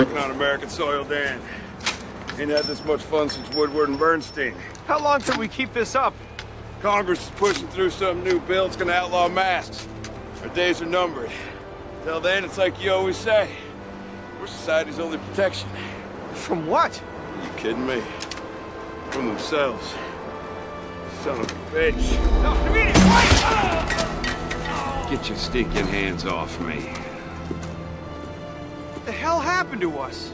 Working on American soil, Dan. Ain't had this much fun since Woodward and Bernstein. How long till we keep this up? Congress is pushing through some new bill that's gonna outlaw masks. Our days are numbered. Till then, it's like you always say. We're society's only protection. From what? Are you kidding me? From themselves. Son of a bitch. No, I mean, Get your stinking hands off me. what the hell happened to us?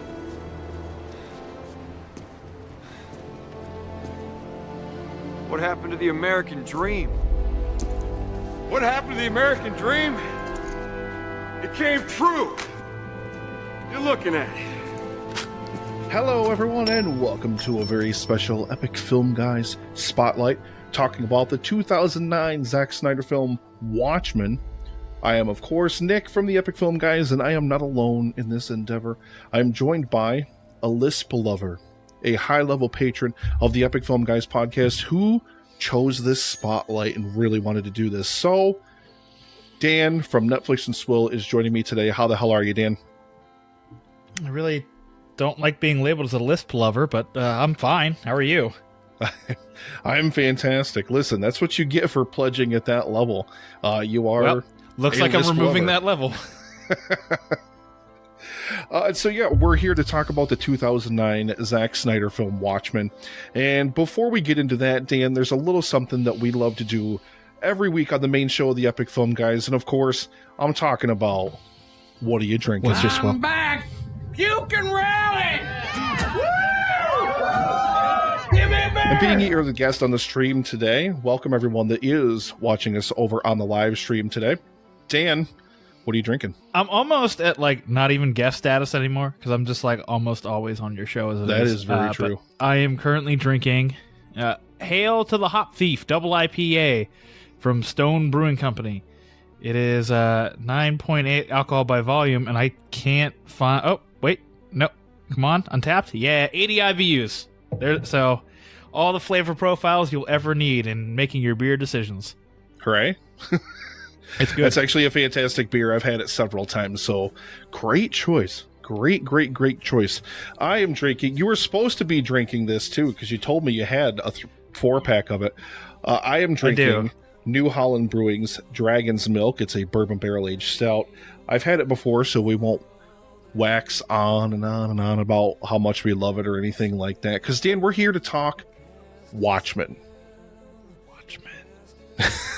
What happened to the American dream? What happened to the American dream? It came true. You're looking at it. Hello everyone and welcome to a very special Epic Film Guys Spotlight, talking about the 2009 Zack Snyder film Watchmen. I am of course Nick from the Epic Film Guys, and I am not alone in this endeavor. I am joined by a Lisp lover, a high-level patron of the Epic Film Guys podcast who chose this spotlight and really wanted to do this. So, Dan from Netflix and Swill is joining me today. How the hell are you, Dan? I really don't like being labeled as a Lisp lover, but I'm fine. How are you? I'm fantastic. Listen, that's what you get for pledging at that level. You are... Well, looks like I'm removing that level. So yeah, we're here to talk about the 2009 Zack Snyder film Watchmen. And before we get into that, Dan, there's a little something that we love to do every week on the main show of the Epic Film Guys. And of course, I'm talking about, what are you drinking? What's your Swill? I'm back! You can rally! Give me a beer! And being you're the guest on the stream today, welcome everyone that is watching us over on the live stream today. Dan, what are you drinking? I'm almost at like not even guest status anymore because I'm just like almost always on your show. That is very true. I am currently drinking Hail to the Hop Thief Double IPA from Stone Brewing Company. It is 9.8 alcohol by volume, and I can't find... Oh, wait. No. Come on. Untapped? Yeah, 80 IBUs. There. So, all the flavor profiles you'll ever need in making your beer decisions. Hooray. It's good. That's actually a fantastic beer. I've had it several times, so great choice. Great choice. I am drinking... You were supposed to be drinking this, too, because you told me you had a 4-pack of it. I am drinking New Holland Brewing's Dragon's Milk. It's a bourbon barrel-aged stout. I've had it before, so we won't wax on and on and on about how much we love it or anything like that. Because, Dan, we're here to talk Watchmen.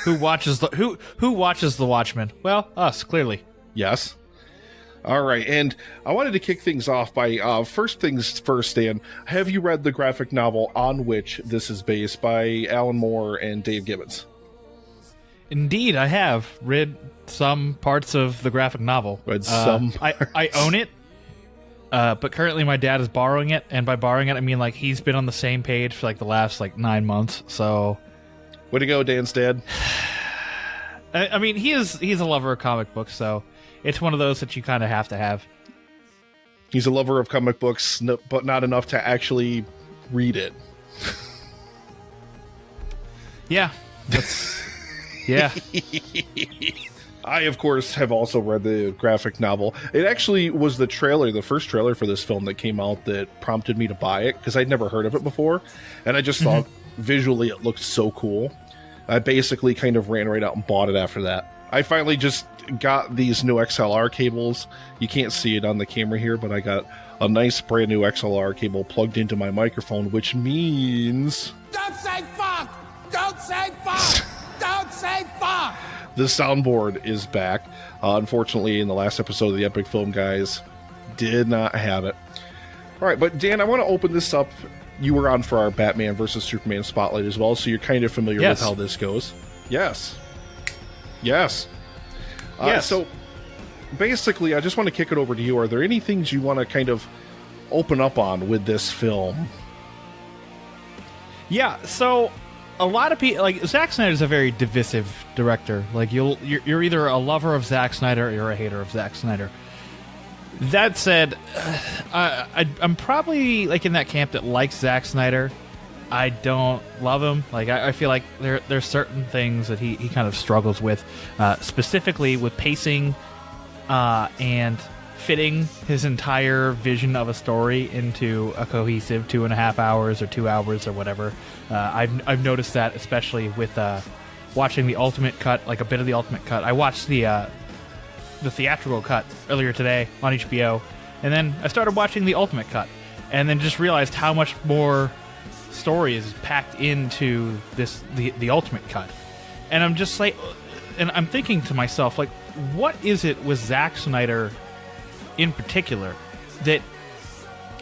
Who watches the Watchmen? Well, us, clearly. Yes. All right, and I wanted to kick things off by first things first, Dan. Have you read the graphic novel on which this is based by Alan Moore and Dave Gibbons? Indeed, I have read some parts of the graphic novel. Read some I own it, but currently my dad is borrowing it, and by borrowing it, I mean like he's been on the same page for like the last 9 months. So, way to go, Dan's dad. I mean, he's a lover of comic books, so it's one of those that you kind of have to have. He's a lover of comic books, but not enough to actually read it. Yeah, that's... Yeah. I, of course, have also read the graphic novel. It actually was the first trailer for this film that came out that prompted me to buy it, because I'd never heard of it before, and I just thought visually it looked so cool. I basically kind of ran right out and bought it after that. I finally just got these new XLR cables. You can't see it on the camera here, but I got a nice brand new XLR cable plugged into my microphone, which means... Don't say fuck! Don't say fuck! Don't say fuck! The soundboard is back. Unfortunately, in the last episode of the Epic Film Guys, did not have it. All right, but Dan, I want to open this up. You were on for our Batman versus Superman Spotlight as well, so you're kind of familiar with how this goes. Yes. So, basically, I just want to kick it over to you. Are there any things you want to kind of open up on with this film? Yeah, so... A lot of people, like, Zack Snyder is a very divisive director. Like, you're either a lover of Zack Snyder or you're a hater of Zack Snyder. That said, I'm probably, like, in that camp that likes Zack Snyder. I don't love him. Like, I feel like there's certain things that he kind of struggles with, specifically with pacing and fitting his entire vision of a story into a cohesive 2.5 hours or 2 hours or whatever. I've noticed that, especially with watching the ultimate cut, like a bit of the ultimate cut. I watched the theatrical cut earlier today on HBO, and then I started watching the ultimate cut, and then just realized how much more story is packed into the ultimate cut. And I'm just like, and I'm thinking to myself, like, what is it with Zack Snyder in particular that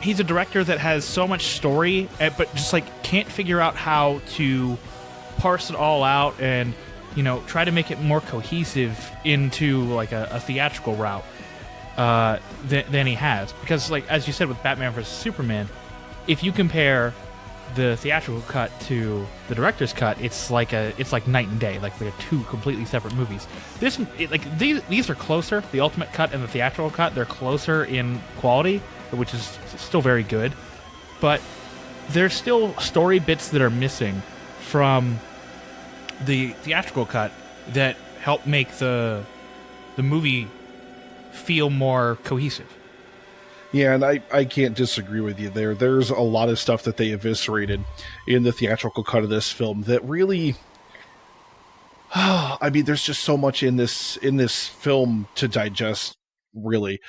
he's a director that has so much story, but just like can't figure out how to parse it all out and, you know, try to make it more cohesive into like a theatrical route than he has. Because, like, as you said with Batman vs. Superman, if you compare the theatrical cut to the director's cut, it's like night and day. Like, they're two completely separate movies. These are closer. The ultimate cut and the theatrical cut, they're closer in quality, which is still very good. But there's still story bits that are missing from the theatrical cut that help make the movie feel more cohesive. Yeah, and I can't disagree with you there. There's a lot of stuff that they eviscerated in the theatrical cut of this film that really... I mean, there's just so much in this film to digest, really.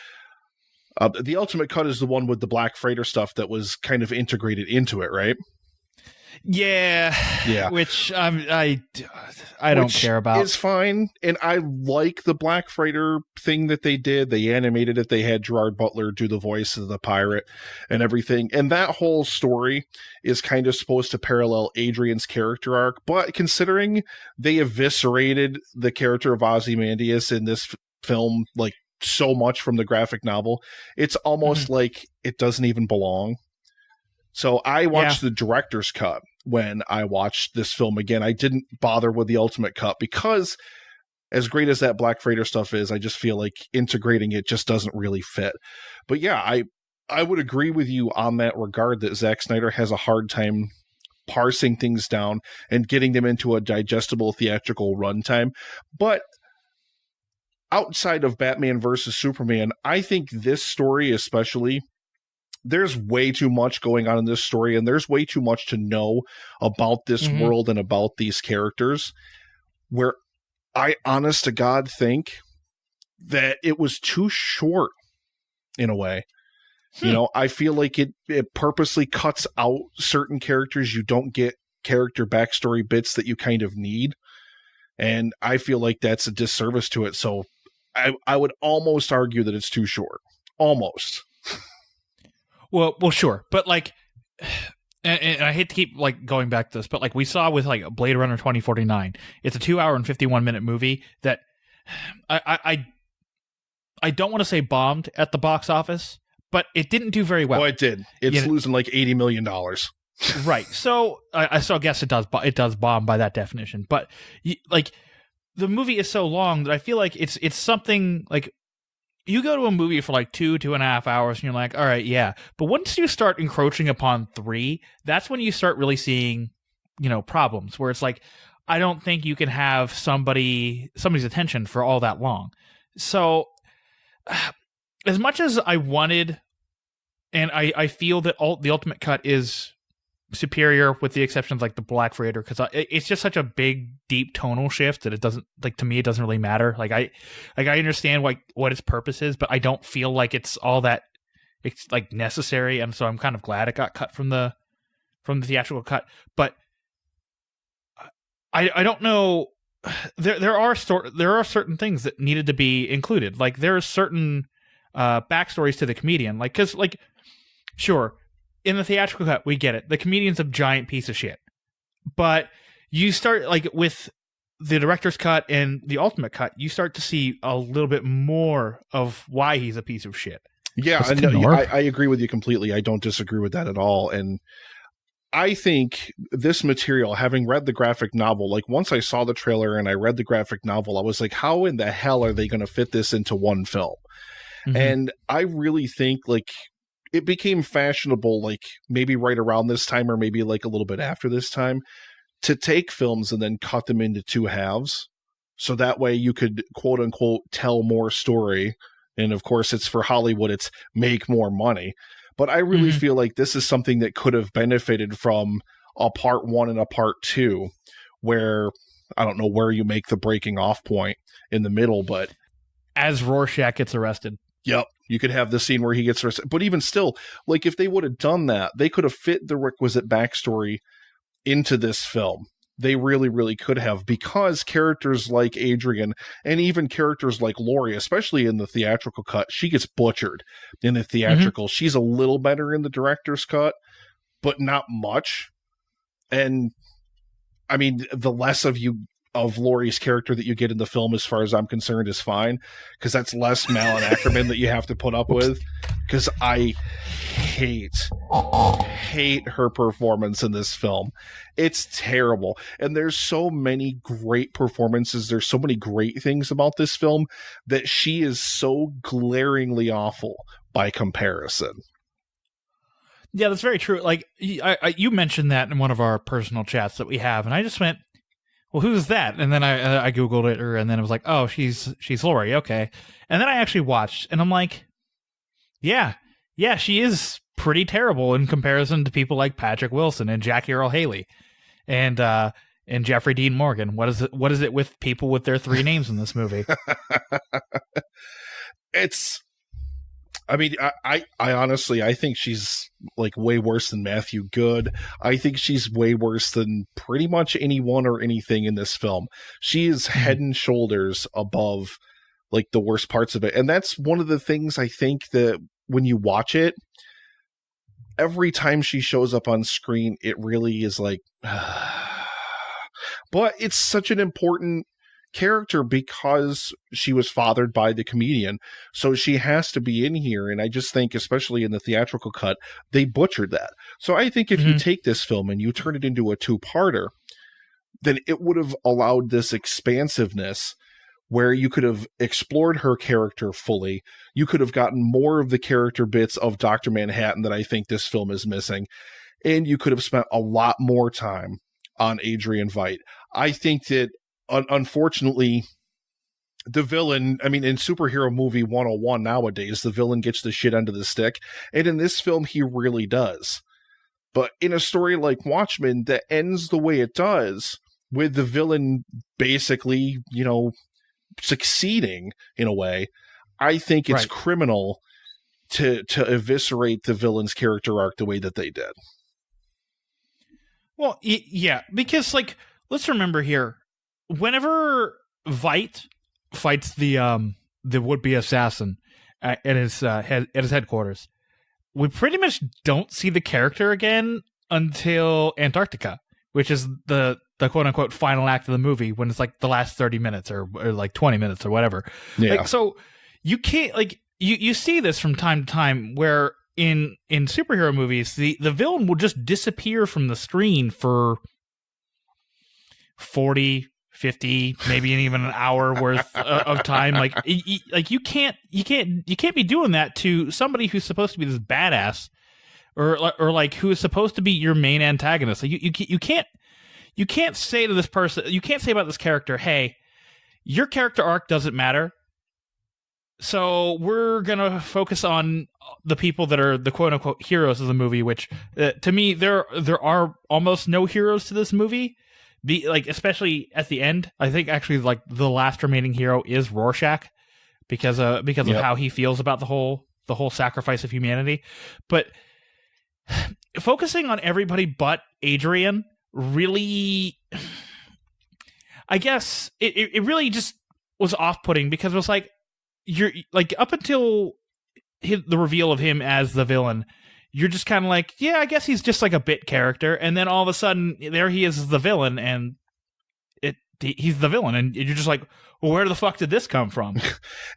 The ultimate cut is the one with the Black Freighter stuff that was kind of integrated into it, right? Yeah. Which I don't care about. It's fine, and I like the Black Freighter thing that they did. They animated it. They had Gerard Butler do the voice of the pirate and everything. And that whole story is kind of supposed to parallel Adrian's character arc. But considering they eviscerated the character of Ozymandias in this film, like, so much from the graphic novel, it's almost like it doesn't even belong. So I watched the director's cut when I watched this film again. I didn't bother with the ultimate cut because, as great as that Black Freighter stuff is, I just feel like integrating it just doesn't really fit. But yeah, I would agree with you on that regard, that Zack Snyder has a hard time parsing things down and getting them into a digestible theatrical runtime. But outside of Batman versus Superman, I think this story especially, there's way too much going on in this story, and there's way too much to know about this world and about these characters, where I, honest to God, think that it was too short in a way. You know, I feel like it purposely cuts out certain characters. You don't get character backstory bits that you kind of need, and I feel like that's a disservice to it. So I would almost argue that it's too short. Almost. Well, sure, but like, and I hate to keep like going back to this, but like we saw with like Blade Runner 2049, it's a 2 hour and 51-minute movie that I don't want to say bombed at the box office, but it didn't do very well. Oh, it did. It's losing like $80 million. Right. So I guess it does bomb by that definition, but like the movie is so long that I feel like it's something like. You go to a movie for like 2.5 hours and you're like, all right, yeah. But once you start encroaching upon 3, that's when you start really seeing, you know, problems where it's like, I don't think you can have somebody's attention for all that long. So as much as I wanted, and I feel that the ultimate cut is superior with the exception of like the Black Freighter, because it's just such a big deep tonal shift that it doesn't, like, to me it doesn't really matter. I understand what its purpose is, but I don't feel like it's all that it's like necessary, and so I'm kind of glad it got cut from the theatrical cut. But I don't know, there are certain things that needed to be included. Like there are certain backstories to the comedian, like, because like, sure, in the theatrical cut, we get it. The comedian's a giant piece of shit. But you start, like, with the director's cut and the ultimate cut, you start to see a little bit more of why he's a piece of shit. Yeah, I agree with you completely. I don't disagree with that at all. And I think this material, having read the graphic novel, like, once I saw the trailer and I read the graphic novel, I was like, how in the hell are they going to fit this into one film? And I really think, like, it became fashionable, like maybe right around this time or maybe like a little bit after this time, to take films and then cut them into 2 halves. So that way you could, quote unquote, tell more story And of course, it's for Hollywood, it's make more money. But I really feel like this is something that could have benefited from a part 1 and a part 2, where I don't know where you make the breaking off point in the middle, but As Rorschach gets arrested. Yep. You could have the scene where he gets arrested. But even still, like, if they would have done that, they could have fit the requisite backstory into this film. They really, really could have, because characters like Adrian and even characters like Laurie, especially in the theatrical cut, she gets butchered in the theatrical. She's a little better in the director's cut, but not much. And I mean, the less of Laurie's character that you get in the film, as far as I'm concerned, is fine, because that's less Malin Ackerman that you have to put up with, because I hate her performance in this film. It's terrible. And there's so many great performances, there's so many great things about this film, that she is so glaringly awful by comparison. Yeah, that's very true. Like, you mentioned that in one of our personal chats that we have, and I just went, well, who's that? And then I Googled it, and then it was like, oh, she's Laurie, okay. And then I actually watched, and I'm like, yeah, she is pretty terrible in comparison to people like Patrick Wilson and Jackie Earle Haley and Jeffrey Dean Morgan. What is it with people with their 3 names in this movie? I honestly, I think she's like way worse than Matthew Good. I think she's way worse than pretty much anyone or anything in this film. She is head and shoulders above like the worst parts of it. And that's one of the things I think that when you watch it, every time she shows up on screen, it really is like, but it's such an important character because she was fathered by the comedian, so she has to be in here. And I just think, especially in the theatrical cut, they butchered that. So I think if you take this film and you turn it into a 2-parter, then it would have allowed this expansiveness where you could have explored her character fully. You could have gotten more of the character bits of Dr. Manhattan that I think this film is missing, and you could have spent a lot more time on Adrian Veidt. I think that unfortunately, the villain, I mean, in superhero movie 101 nowadays, the villain gets the shit end of the stick. And in this film, he really does. But in a story like Watchmen that ends the way it does, with the villain basically, succeeding in a way, I think it's criminal to eviscerate the villain's character arc the way that they did. Well, yeah, because, like, let's remember here, whenever Veidt fights the would-be assassin at his headquarters, we pretty much don't see the character again until Antarctica, which is the quote-unquote final act of the movie, when it's like the last 30 minutes or like 20 minutes or whatever. Yeah. Like, so you can't, like, you see this from time to time where in superhero movies, the villain will just disappear from the screen for 40, 50, maybe even an hour worth of time. Like you can't be doing that to somebody who's supposed to be this badass, or like who is supposed to be your main antagonist. Like you can't say to this person, you can't say about this character, hey, your character arc doesn't matter, so we're gonna focus on the people that are the quote unquote heroes of the movie. Which to me, there are almost no heroes to this movie. Especially at the end, I think actually like the last remaining hero is Rorschach because of how he feels about the whole sacrifice of humanity. But focusing on everybody but Adrian really, I guess it really just was off-putting, because it was like, you're like, up until the reveal of him as the villain, you're just kind of like, yeah, I guess he's just like a bit character. And then all of a sudden, there he is as the villain, and he's the villain. And you're just like, well, where the fuck did this come from?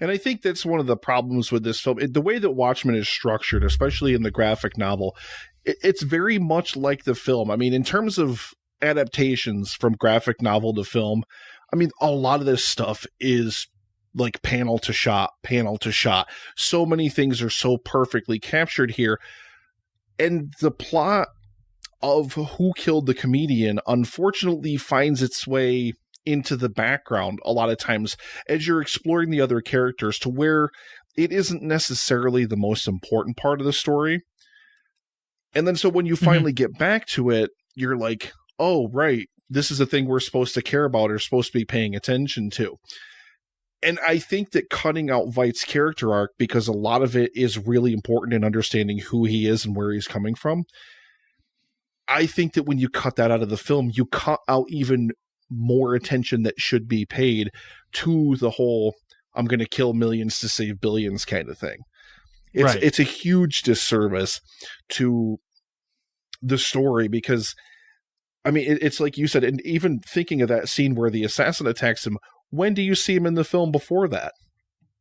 And I think that's one of the problems with this film. The way that Watchmen is structured, especially in the graphic novel, it's very much like the film. I mean, in terms of adaptations from graphic novel to film, I mean, a lot of this stuff is like panel to shot. So many things are so perfectly captured here. And the plot of who killed the comedian, unfortunately, finds its way into the background a lot of times as you're exploring the other characters, to where it isn't necessarily the most important part of the story. And then so when you finally get back to it, you're like, oh, right, this is a thing we're supposed to care about or supposed to be paying attention to. And I think that cutting out Veight's character arc, because a lot of it is really important in understanding who he is and where he's coming from, I think that when you cut that out of the film, you cut out even more attention that should be paid to the whole I'm going to kill millions to save billions kind of thing. It's a huge disservice to the story because, I mean, it's like you said, and even thinking of that scene where the assassin attacks him, when do you see him in the film before that?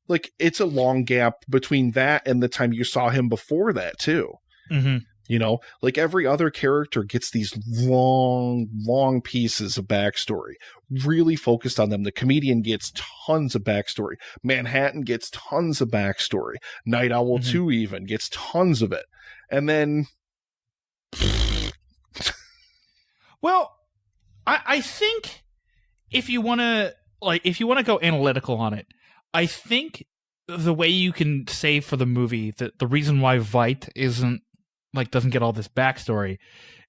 Like, it's a long gap between that and the time you saw him before that, too. Mm-hmm. You know, like every other character gets these long pieces of backstory, really focused on them. The comedian gets tons of backstory. Manhattan gets tons of backstory. Night Owl 2 even gets tons of it. And then... Well, I think if you want to go analytical on it, I think the way you can say for the movie that the reason why Veidt doesn't get all this backstory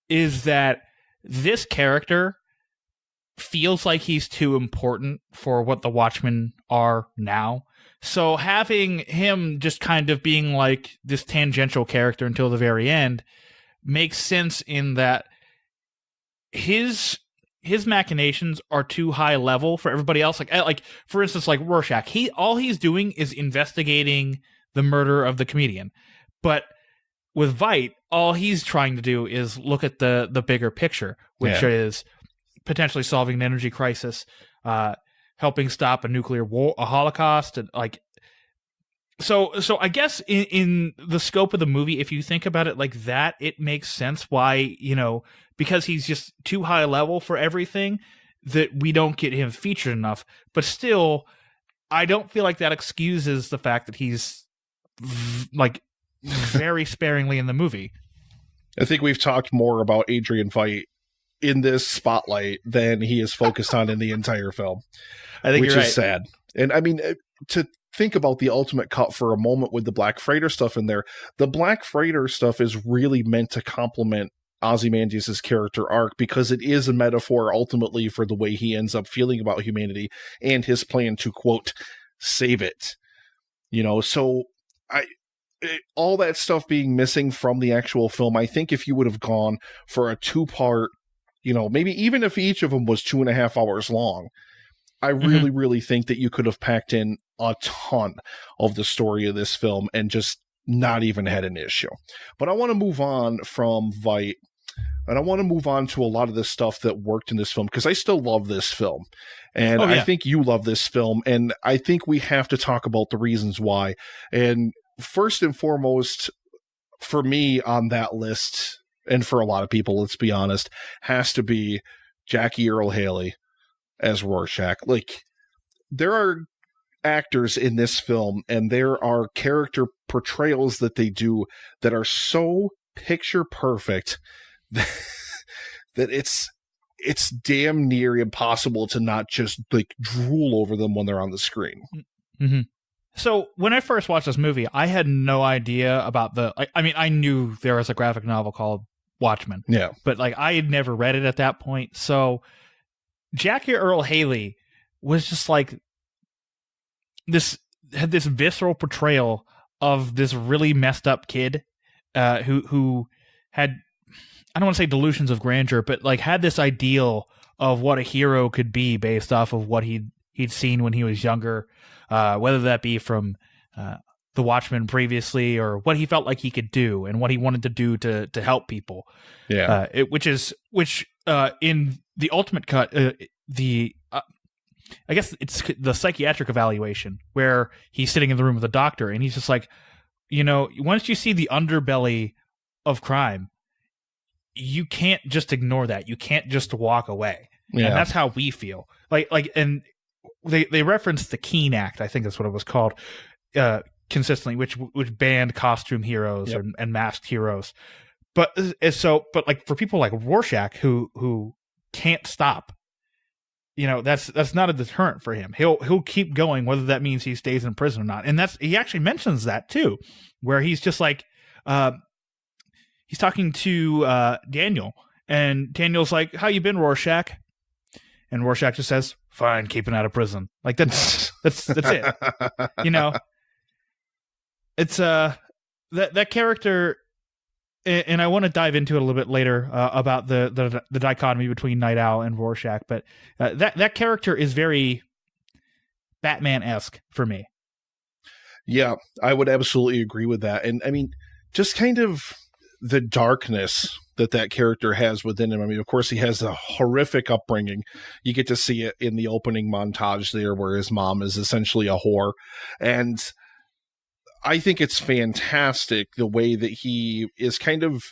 is that this character feels like he's too important for what the Watchmen are now. So having him just kind of being like this tangential character until the very end makes sense in that his machinations are too high level for everybody else. Like for instance, like Rorschach, all he's doing is investigating the murder of the comedian. But with Veidt, all he's trying to do is look at the bigger picture, which is potentially solving an energy crisis, helping stop a nuclear war, a Holocaust, and like. So I guess in the scope of the movie, if you think about it like that, it makes sense why, because he's just too high level for everything that we don't get him featured enough. But still, I don't feel like that excuses the fact that he's very sparingly in the movie. I think we've talked more about Adrian Veidt in this spotlight than he is focused on in the entire film. I think which you're right. is sad. And I mean, to think about the ultimate cut for a moment with the Black Freighter stuff in there, the Black Freighter stuff is really meant to complement Ozymandias' character arc because it is a metaphor ultimately for the way he ends up feeling about humanity and his plan to, quote, save it. So all that stuff being missing from the actual film, I think if you would have gone for a 2-part, maybe even if each of them was 2.5 hours long, I really, really think that you could have packed in a ton of the story of this film and just not even had an issue. But I want to move on from Veidt, and I want to move on to a lot of the stuff that worked in this film, because I still love this film. And I think you love this film, and I think we have to talk about the reasons why. And first and foremost, for me on that list, and for a lot of people, let's be honest, has to be Jackie Earle Haley as Rorschach. Like, there are actors in this film and there are character portrayals that they do that are so picture perfect that it's damn near impossible to not just like drool over them when they're on the screen. Mm-hmm. So when I first watched this movie, I had no idea about I knew there was a graphic novel called Watchmen. Yeah. But I had never read it at that point. So Jackie Earle Haley was just had this visceral portrayal of this really messed up kid who had, I don't want to say delusions of grandeur, but had this ideal of what a hero could be based off of what he'd seen when he was younger, whether that be from the Watchmen previously or what he felt like he could do and what he wanted to do to help people. Yeah. Which in the ultimate cut, I guess it's the psychiatric evaluation where he's sitting in the room with the doctor and he's just like, once you see the underbelly of crime, you can't just ignore that. You can't just walk away. Yeah. And that's how we feel. And they referenced the Keene Act, I think that's what it was called, consistently, which banned costume heroes and masked heroes. But for people like Rorschach who can't stop, that's not a deterrent for him. He'll keep going, whether that means he stays in prison or not. And he actually mentions that too, where he's just like, he's talking to Daniel, and Daniel's like, "How you been, Rorschach?" And Rorschach just says, "Fine, keeping out of prison." Like that's it. It's that character, and I want to dive into it a little bit later about the dichotomy between Night Owl and Rorschach, but that character is very Batman-esque for me. Yeah, I would absolutely agree with that. And I mean, just kind of the darkness that character has within him. I mean, of course, he has a horrific upbringing. You get to see it in the opening montage there, where his mom is essentially a whore. And I think it's fantastic the way that he is kind of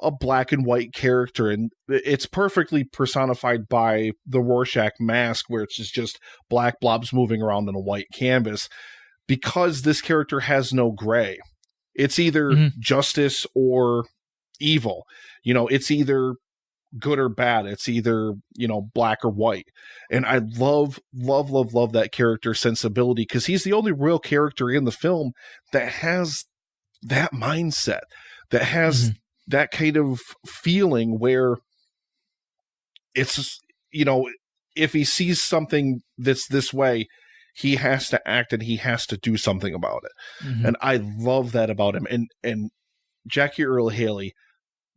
a black and white character, and it's perfectly personified by the Rorschach mask, where it's just black blobs moving around on a white canvas, because this character has no gray. It's either justice or evil. It's either good or bad. It's either, black or white. And I love that character sensibility, because he's the only real character in the film that has that mindset, that has that kind of feeling where it's, if he sees something that's this way, he has to act and he has to do something about it. And I love that about him. And Jackie Earle Haley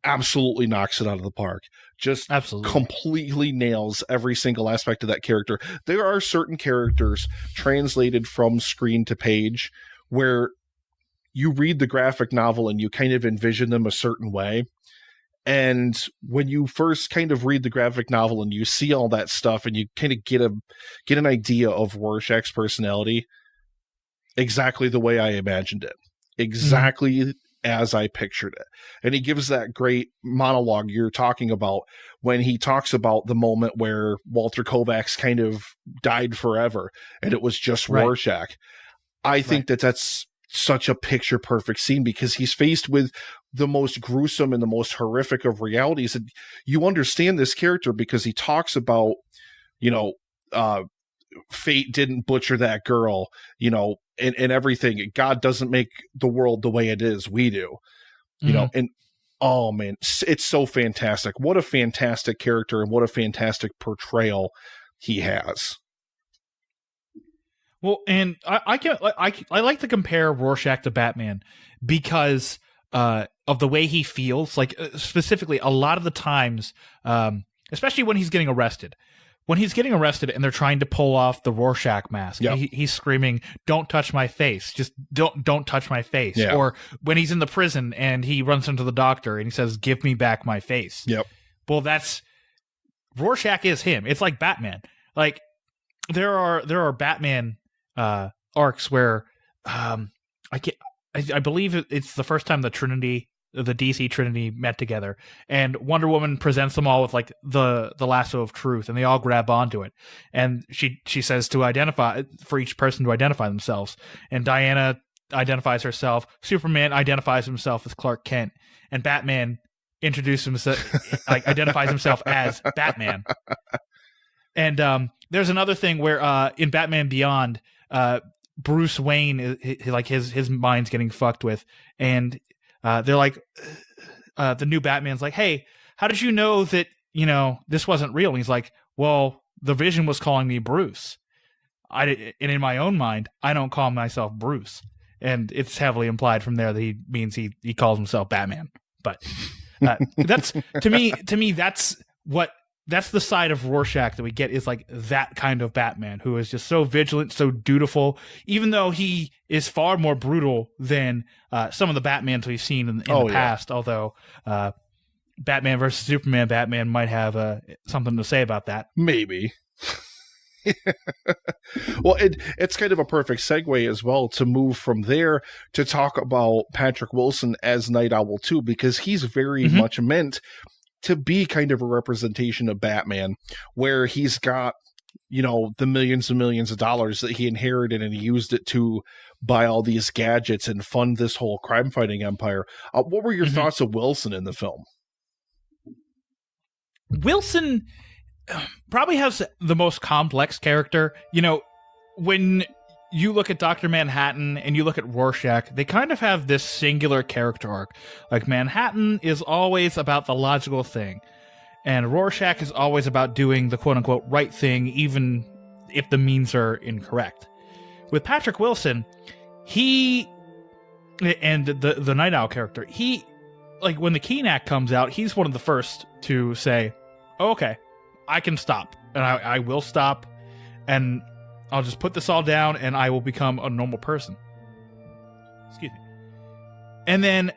absolutely knocks it out of the park. Just absolutely completely nails every single aspect of that character. There are certain characters translated from screen to page where you read the graphic novel and you kind of envision them a certain way. And when you first kind of read the graphic novel and you see all that stuff and you kind of get an idea of Rorschach's personality exactly the way I imagined it, exactly as I pictured it. And he gives that great monologue you're talking about when he talks about the moment where Walter Kovacs kind of died forever and it was just Rorschach. I think that's such a picture perfect scene, because he's faced with the most gruesome and the most horrific of realities. And you understand this character because he talks about, fate didn't butcher that girl, and everything. God doesn't make the world the way it is. We do, and oh man, it's so fantastic. What a fantastic character and what a fantastic portrayal he has. Well, and I like to compare Rorschach to Batman because of the way he feels. Like specifically, a lot of the times, especially when he's getting arrested. When he's getting arrested and they're trying to pull off the Rorschach mask, he's screaming, "Don't touch my face! Just don't touch my face!" Yeah. Or when he's in the prison and he runs into the doctor and he says, "Give me back my face." Yep. Well, that's Rorschach is him. It's like Batman. Like there are Batman arcs where I believe it's the first time the DC Trinity met together, and Wonder Woman presents them all with like the lasso of truth, and they all grab onto it. And she says to identify for each person to identify themselves. And Diana identifies herself. Superman identifies himself as Clark Kent, and Batman introduces himself, identifies himself as Batman. And there's another thing where in Batman Beyond, Bruce Wayne his mind's getting fucked with, and they're like, the new Batman's like, "Hey, how did you know that, this wasn't real?" And he's like, "Well, the Vision was calling me Bruce. And in my own mind, I don't call myself Bruce." And it's heavily implied from there that he means he calls himself Batman. But that's to me, that's the side of Rorschach that we get, is like that kind of Batman who is just so vigilant, so dutiful, even though he is far more brutal than some of the Batmans we've seen in the past. Although Batman versus Superman, Batman might have something to say about that. Maybe. Well, it's kind of a perfect segue as well to move from there to talk about Patrick Wilson as Night Owl too, because he's very much meant to be kind of a representation of Batman, where he's got, the millions and millions of dollars that he inherited and he used it to buy all these gadgets and fund this whole crime fighting empire. What were your thoughts of Wilson in the film? Wilson, probably has the most complex character. You know, when you look at Dr. Manhattan and you look at Rorschach, they kind of have this singular character arc. Like, Manhattan is always about the logical thing, and Rorschach is always about doing the quote-unquote right thing, even if the means are incorrect. With Patrick Wilson, he, and the Night Owl character, he, like, when the Keene Act comes out, he's one of the first to say, oh, okay, I can stop, and I will stop, and I'll just put this all down, and I will become a normal person. Excuse me. And then,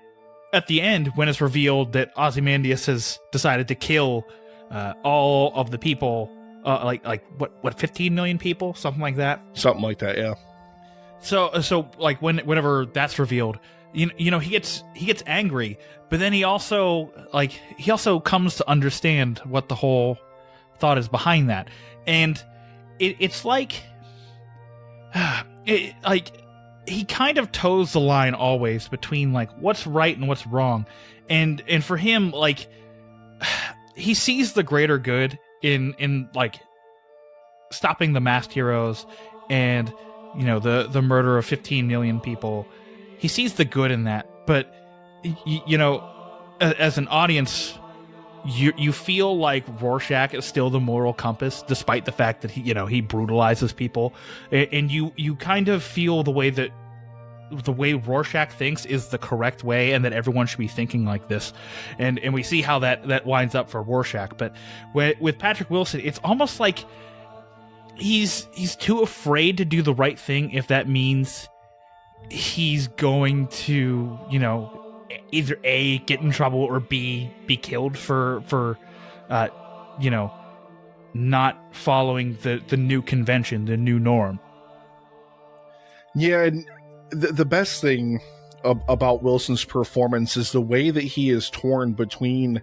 at the end, when it's revealed that Ozymandias has decided to kill all of the people, like what 15 million people, something like that. Something like that, yeah. So like whenever that's revealed, you know he gets angry, but then he also comes to understand what the whole thought is behind that, and it's like. He kind of toes the line always between like what's right and what's wrong, and for him, like, he sees the greater good in like stopping the masked heroes and, you know, the murder of 15 million people. He sees the good in that, but you know, as an audience, you feel like Rorschach is still the moral compass, despite the fact that he brutalizes people, and you kind of feel the way Rorschach thinks is the correct way, and that everyone should be thinking like this, and we see how that winds up for Rorschach. But with Patrick Wilson, it's almost like he's too afraid to do the right thing if that means he's going to, you know, either A, get in trouble, or B, be killed for you know, not following the new convention, the new norm. Yeah, and the best thing about Wilson's performance is the way that he is torn between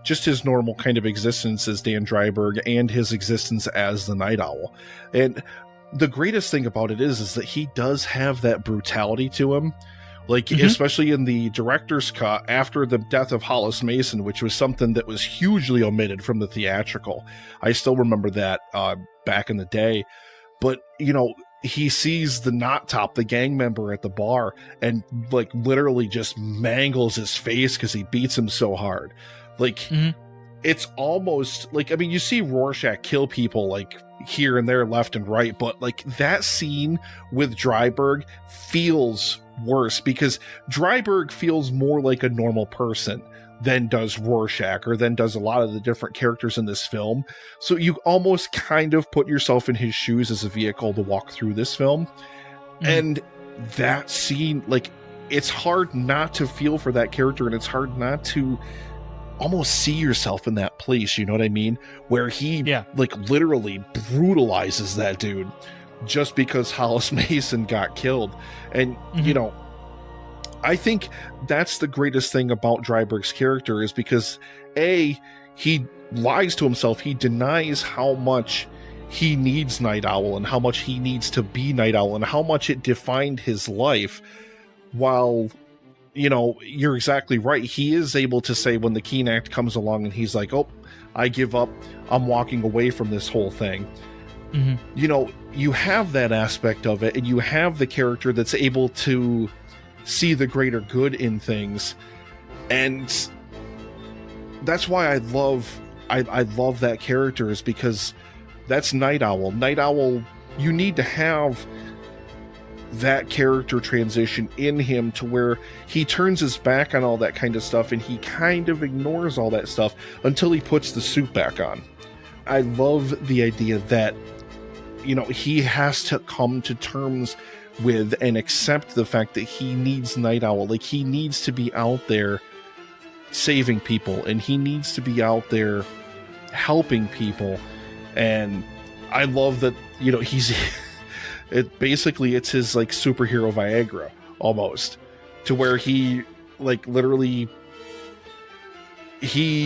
just his normal kind of existence as Dan Dreiberg and his existence as the Night Owl. And the greatest thing about it is that he does have that brutality to him. Like, especially in the director's cut, after the death of Hollis Mason, which was something that was hugely omitted from the theatrical. I still remember that back in the day. But, you know, he sees the Knot Top, the gang member at the bar, and, like, literally just mangles his face because he beats him so hard. Like, it's almost, like, I mean, you see Rorschach kill people, like, here and there, left and right, but, like, that scene with Dreiberg feels worse because Dreiberg feels more like a normal person than does Rorschach, or than does a lot of the different characters in this film. So you almost kind of put yourself in his shoes as a vehicle to walk through this film. And that scene, like, it's hard not to feel for that character, and it's hard not to almost see yourself in that place, you know what I mean? Where he, like, literally brutalizes that dude just because Hollis Mason got killed. And, you know, I think that's the greatest thing about Dreiberg's character, is because, A, he lies to himself. He denies how much he needs Night Owl and how much he needs to be Night Owl and how much it defined his life, while, you know, you're exactly right. He is able to say when the Keene Act comes along and he's like, oh, I give up. I'm walking away from this whole thing. You know, you have that aspect of it, and you have the character that's able to see the greater good in things. And that's why I love that character, is because that's Night Owl. Night Owl, you need to have that character transition in him to where he turns his back on all that kind of stuff and he kind of ignores all that stuff until he puts the suit back on. I love the idea that, you know, he has to come to terms with and accept the fact that he needs Night Owl. Like, he needs to be out there saving people, and he needs to be out there helping people. And I love that, you know, he's it's his, like, superhero Viagra almost, to where he, like, literally like he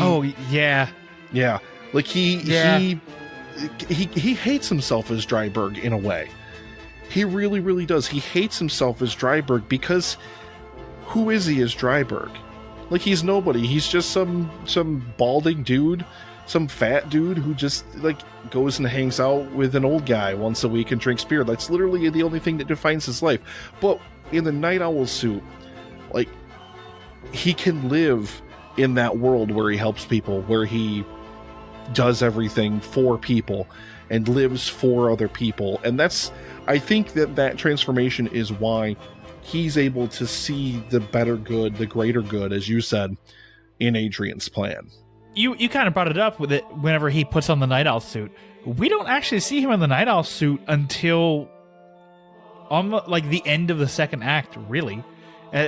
hates himself as Dreiberg in a way. He really, really does. He hates himself as Dreiberg because who is he as Dreiberg? Like, he's nobody. He's just some balding dude some fat dude who just like goes and hangs out with an old guy once a week and drinks beer. That's literally the only thing that defines his life. But in the Night Owl suit, like, he can live in that world where he helps people, where he does everything for people and lives for other people. And I think that transformation is why he's able to see the better good, the greater good, as you said, in Adrian's plan. You kind of brought it up with it whenever he puts on the Night Owl suit. We don't actually see him in the Night Owl suit until on the end of the second act, really.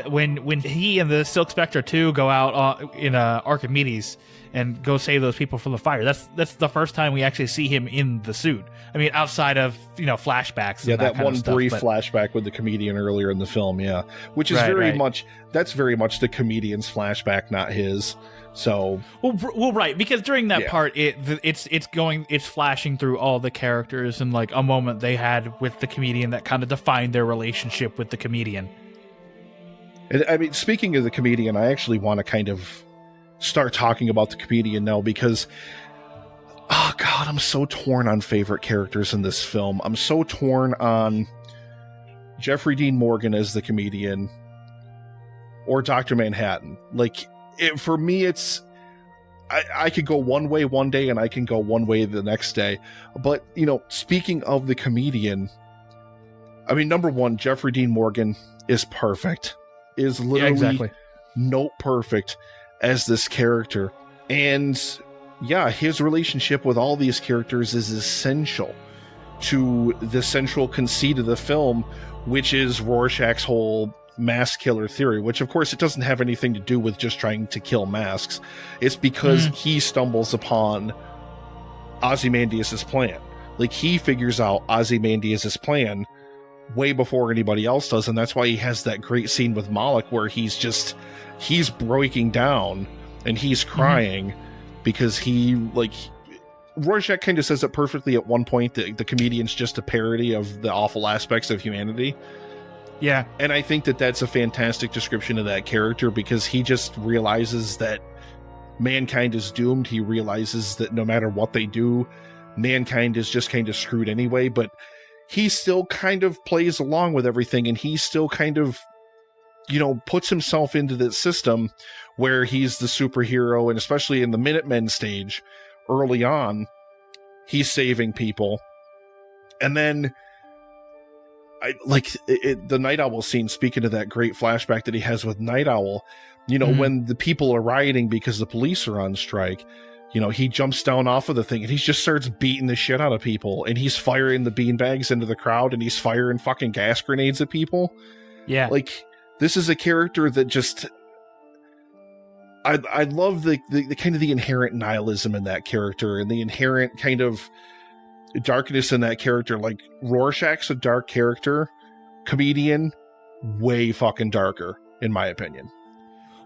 When he and the Silk Spectre 2 go out in Archimedes and go save those people from the fire. That's the first time we actually see him in the suit. I mean, outside of flashbacks. Yeah, and that kind one of stuff, brief flashback with the comedian earlier in the film. Yeah, which is very much the comedian's flashback, not his. So well, right, because during that part, it's flashing through all the characters and like a moment they had with the comedian that kind of defined their relationship with the comedian. And I mean, speaking of the comedian, I actually want to kind of start talking about the comedian now because, oh God, I'm so torn on favorite characters in this film. I'm so torn on Jeffrey Dean Morgan as the comedian or Dr. Manhattan. Like, for me, it's, I could go one way one day and I can go one way the next day. But, speaking of the comedian, I mean, number one, Jeffrey Dean Morgan is perfect. Is literally note perfect as this character. And yeah, his relationship with all these characters is essential to the central conceit of the film, which is Rorschach's whole mask killer theory, which of course it doesn't have anything to do with just trying to kill masks. It's because he stumbles upon Ozymandias' plan. Like, he figures out Ozymandias' plan way before anybody else does, and that's why he has that great scene with Moloch where he's breaking down and he's crying because Rorschach kind of says it perfectly at one point that the comedian's just a parody of the awful aspects of humanity. Yeah. And I think that's a fantastic description of that character because he just realizes that mankind is doomed. He realizes that no matter what they do, mankind is just kind of screwed anyway, but he still kind of plays along with everything, and he still kind of, puts himself into this system where he's the superhero, and especially in the Minutemen stage, early on, he's saving people. And then, the Night Owl scene, speaking of that great flashback that he has with Night Owl, when the people are rioting because the police are on strike, he jumps down off of the thing and he just starts beating the shit out of people, and he's firing the beanbags into the crowd, and he's firing fucking gas grenades at people. Yeah. Like, this is a character that just, I love the kind of the inherent nihilism in that character and the inherent kind of darkness in that character. Like, Rorschach's a dark character, comedian, way fucking darker, in my opinion.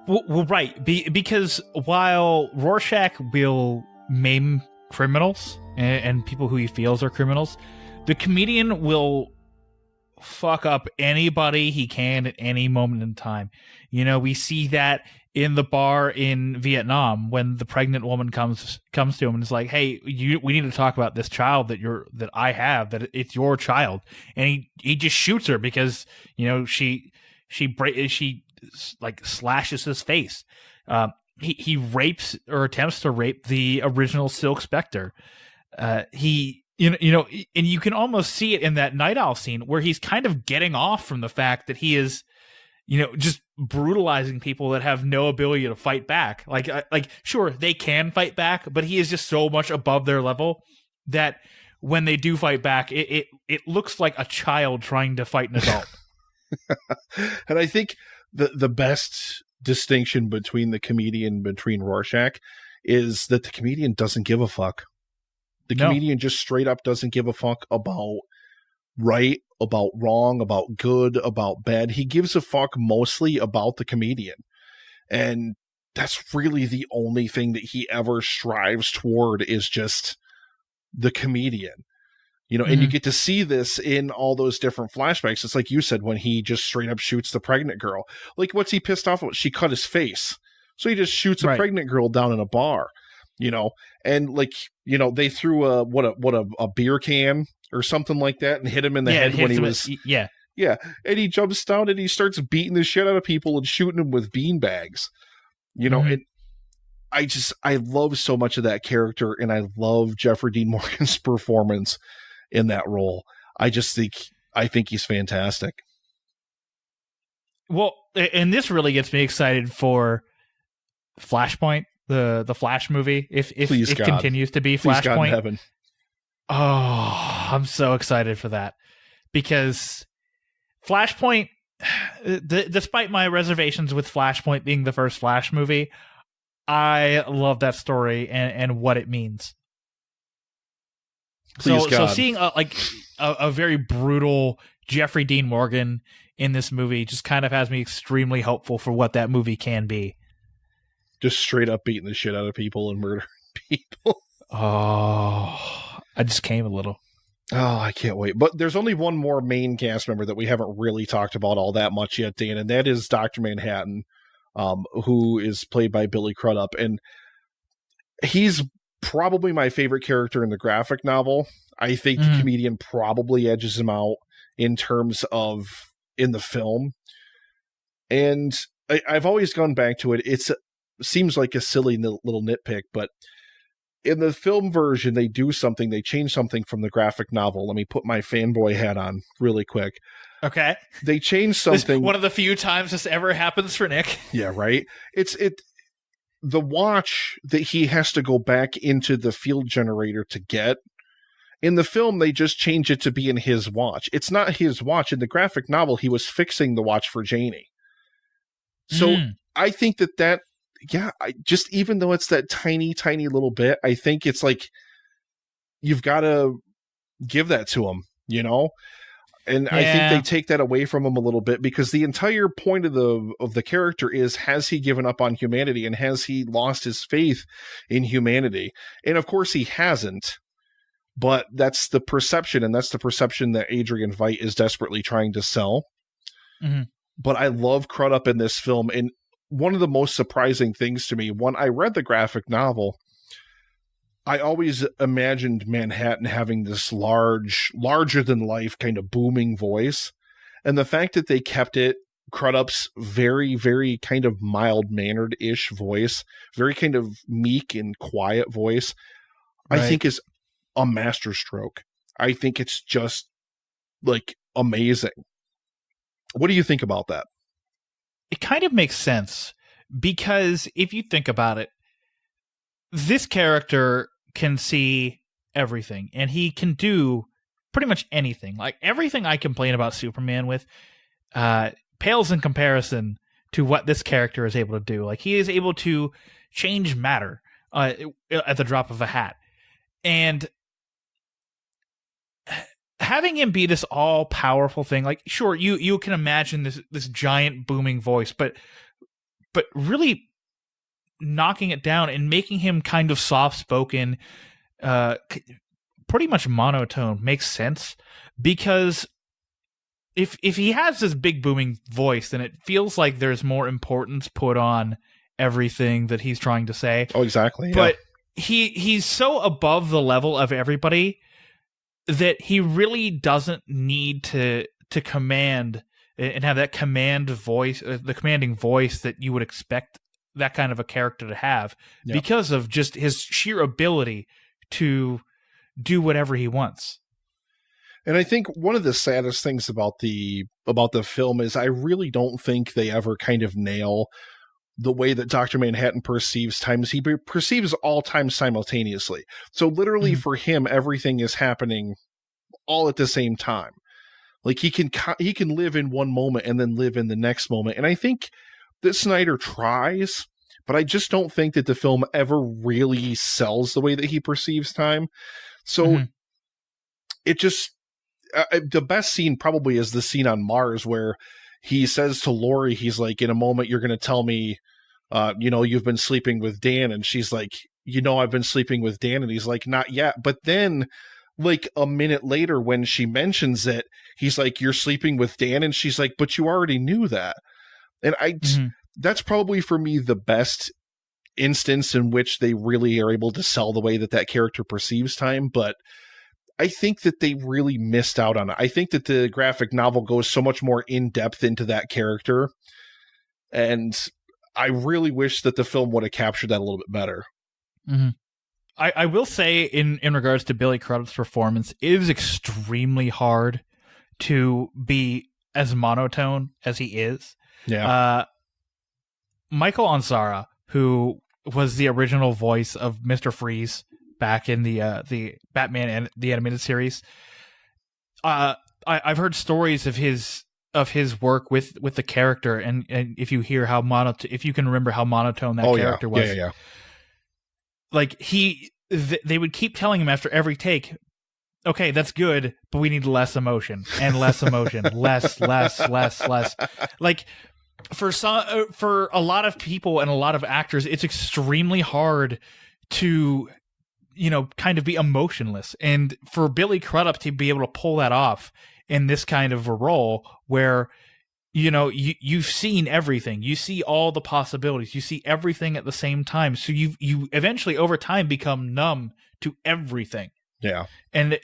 Well, right, because while Rorschach will maim criminals and people who he feels are criminals, the comedian will fuck up anybody he can at any moment in time. We see that in the bar in Vietnam when the pregnant woman comes to him and is like, "Hey, we need to talk about this child that I have, that it's your child," and he just shoots her because she slashes his face. He rapes or attempts to rape the original Silk Spectre. And you can almost see it in that Night Owl scene where he's kind of getting off from the fact that he is, just brutalizing people that have no ability to fight back. Like sure, they can fight back, but he is just so much above their level that when they do fight back, it looks like a child trying to fight an adult. And I think the best distinction between the comedian, between Rorschach, is that the comedian doesn't give a fuck. The comedian just straight up doesn't give a fuck about right, about wrong, about good, about bad. He gives a fuck mostly about the comedian. And that's really the only thing that he ever strives toward, is just the comedian. And you get to see this in all those different flashbacks. It's like you said, when he just straight up shoots the pregnant girl. Like, what's he pissed off about? She cut his face. So he just shoots a pregnant girl down in a bar. and like, they threw a beer can or something like that and hit him in the head when he was, yeah. And he jumps down and he starts beating the shit out of people and shooting them with beanbags, and I love so much of that character, and I love Jeffrey Dean Morgan's performance in that role. I think he's fantastic. Well, and this really gets me excited for Flashpoint, the Flash movie. If it continues to be Flashpoint, God in heaven. Oh, I'm so excited for that, because Flashpoint, despite my reservations with Flashpoint being the first Flash movie, I love that story and what it means. So seeing a very brutal Jeffrey Dean Morgan in this movie just kind of has me extremely hopeful for what that movie can be. Just straight up beating the shit out of people and murdering people. Oh, I just came a little. Oh, I can't wait. But there's only one more main cast member that we haven't really talked about all that much yet, Dan, and that is Dr. Manhattan, who is played by Billy Crudup. And he's probably my favorite character in the graphic novel. I think the comedian probably edges him out in terms of in the film. And I've always gone back to it. It seems like a silly little nitpick, but in the film version, they do something. They change something from the graphic novel. Let me put my fanboy hat on really quick. Okay. They change something. One of the few times this ever happens for Nick. Yeah, right? The watch that he has to go back into the field generator to get, in the film, they just change it to be in his watch. It's not his watch. In the graphic novel, he was fixing the watch for Janie. So I think that just even though it's that tiny, tiny little bit, I think it's like, you've got to give that to him, And I think they take that away from him a little bit, because the entire point of the character is, has he given up on humanity, and has he lost his faith in humanity? And of course he hasn't, but that's the perception, and that's the perception that Adrian Veidt is desperately trying to sell. Mm-hmm. But I love Crudup in this film, and one of the most surprising things to me, when I read the graphic novel, I always imagined Manhattan having this larger than life kind of booming voice. And the fact that they kept it Crudup's very, very kind of mild-mannered-ish voice, very kind of meek and quiet voice, right, I think is a masterstroke. I think it's just like amazing. What do you think about that? It kind of makes sense, because if you think about it, this character can see everything, and he can do pretty much anything. Like, everything I complain about Superman with pales in comparison to what this character is able to do. Like, he is able to change matter at the drop of a hat. And having him be this all-powerful thing, like, sure, you can imagine this giant booming voice, but really knocking it down and making him kind of soft-spoken, pretty much monotone, makes sense. Because if he has this big booming voice, then it feels like there's more importance put on everything that he's trying to say. Oh, exactly. Yeah. But he's so above the level of everybody that he really doesn't need to command and have that command voice, the commanding voice that you would expect that kind of a character to have, because of just his sheer ability to do whatever he wants. And I think one of the saddest things about the film is I really don't think they ever kind of nail the way that Dr. Manhattan perceives time. He perceives all time simultaneously. So literally for him, everything is happening all at the same time. Like, he can live in one moment and then live in the next moment. And I think that Snyder tries, but I just don't think that the film ever really sells the way that he perceives time. So it just, the best scene probably is the scene on Mars where he says to Lori, he's like, in a moment, you're going to tell me, you've been sleeping with Dan. And she's like, I've been sleeping with Dan. And he's like, not yet. But then, like, a minute later, when she mentions it, he's like, you're sleeping with Dan. And she's like, but you already knew that. And that's probably for me the best instance in which they really are able to sell the way that character perceives time, but I think that they really missed out on it. I think that the graphic novel goes so much more in depth into that character, and I really wish that the film would have captured that a little bit better. Mm-hmm. I will say in regards to Billy Crudup's performance, it is extremely hard to be as monotone as he is. Yeah. Michael Ansara, who was the original voice of Mr. Freeze back in the Batman and the animated series, I've heard stories of his work with the character, and if you hear how if you can remember how monotone that character was, yeah. Like they would keep telling him after every take, okay, that's good, but we need less emotion and less emotion, less. Like for a lot of people and a lot of actors, it's extremely hard to, kind of be emotionless. And for Billy Crudup to be able to pull that off in this kind of a role where, you've seen everything, you see all the possibilities, you see everything at the same time. So you eventually over time become numb to everything. Yeah. And,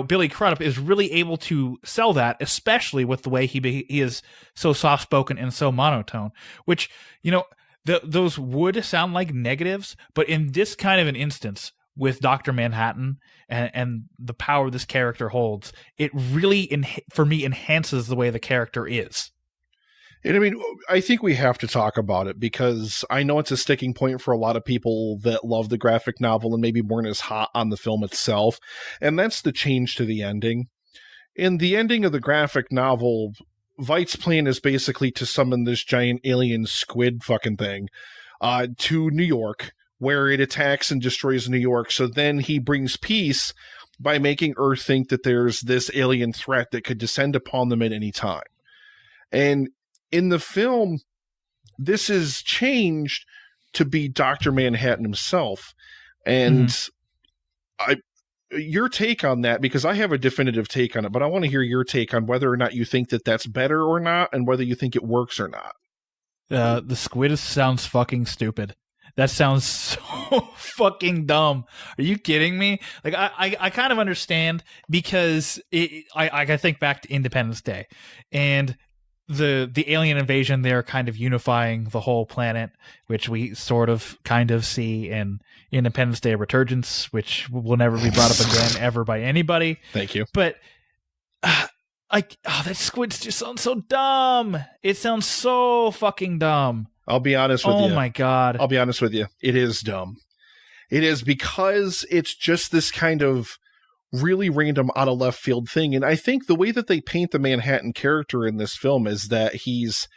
Billy Crudup is really able to sell that, especially with the way he is so soft-spoken and so monotone, which, those would sound like negatives, but in this kind of an instance with Dr. Manhattan and the power this character holds, it really, for me, enhances the way the character is. And I mean, I think we have to talk about it because I know it's a sticking point for a lot of people that love the graphic novel and maybe weren't as hot on the film itself. And that's the change to the ending. In the ending of the graphic novel, Vight's plan is basically to summon this giant alien squid fucking thing to New York, where it attacks and destroys New York. So then he brings peace by making Earth think that there's this alien threat that could descend upon them at any time. And in the film, this is changed to be Dr. Manhattan himself. And your take on that, because I have a definitive take on it, but I want to hear your take on whether or not you think that that's better or not, and whether you think it works or not. The squid sounds fucking stupid. That sounds so fucking dumb. Are you kidding me? Like, I kind of understand because I think back to Independence Day and the alien invasion there kind of unifying the whole planet, which we sort of kind of see in Independence Day Resurgence, which will never be brought up again ever by anybody. Thank you. But that squid just sounds so dumb. It sounds so fucking dumb. I'll be honest with you. Oh my God. I'll be honest with you. It is dumb. It is because it's just this kind of really random out of left field thing. And I think the way that they paint the Manhattan character in this film is that he's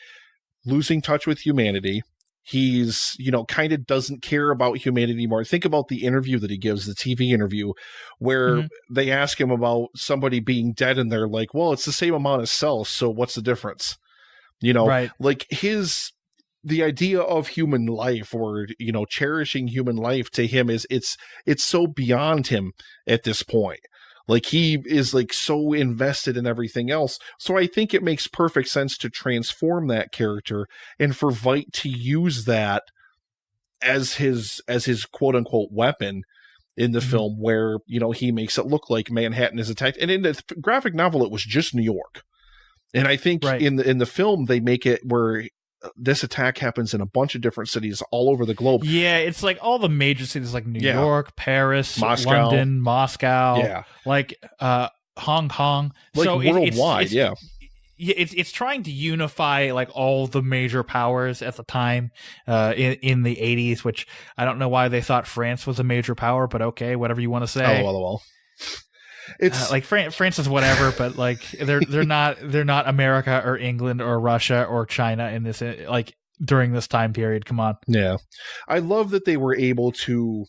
losing touch with humanity. He's, kind of doesn't care about humanity anymore. Think about the interview that he gives, the TV interview, where they ask him about somebody being dead and they're like, well, it's the same amount of cells. So what's the difference? Right. Like the idea of human life or, cherishing human life to him is it's so beyond him at this point. Like he is like so invested in everything else. So I think it makes perfect sense to transform that character and for Veidt to use that as his quote unquote weapon in the film where, he makes it look like Manhattan is attacked. And in the graphic novel, it was just New York. And I think in the film, they make it where this attack happens in a bunch of different cities all over the globe. Yeah, it's like all the major cities like New York, Paris, Moscow. London, Moscow, like Hong Kong. Like so worldwide, it's trying to unify like all the major powers at the time in the 80s, which I don't know why they thought France was a major power, but okay, whatever you want to say. Oh, well. It's like France is whatever, but like they're not America or England or Russia or China in this like during this time period. Come on. Yeah. I love that they were able to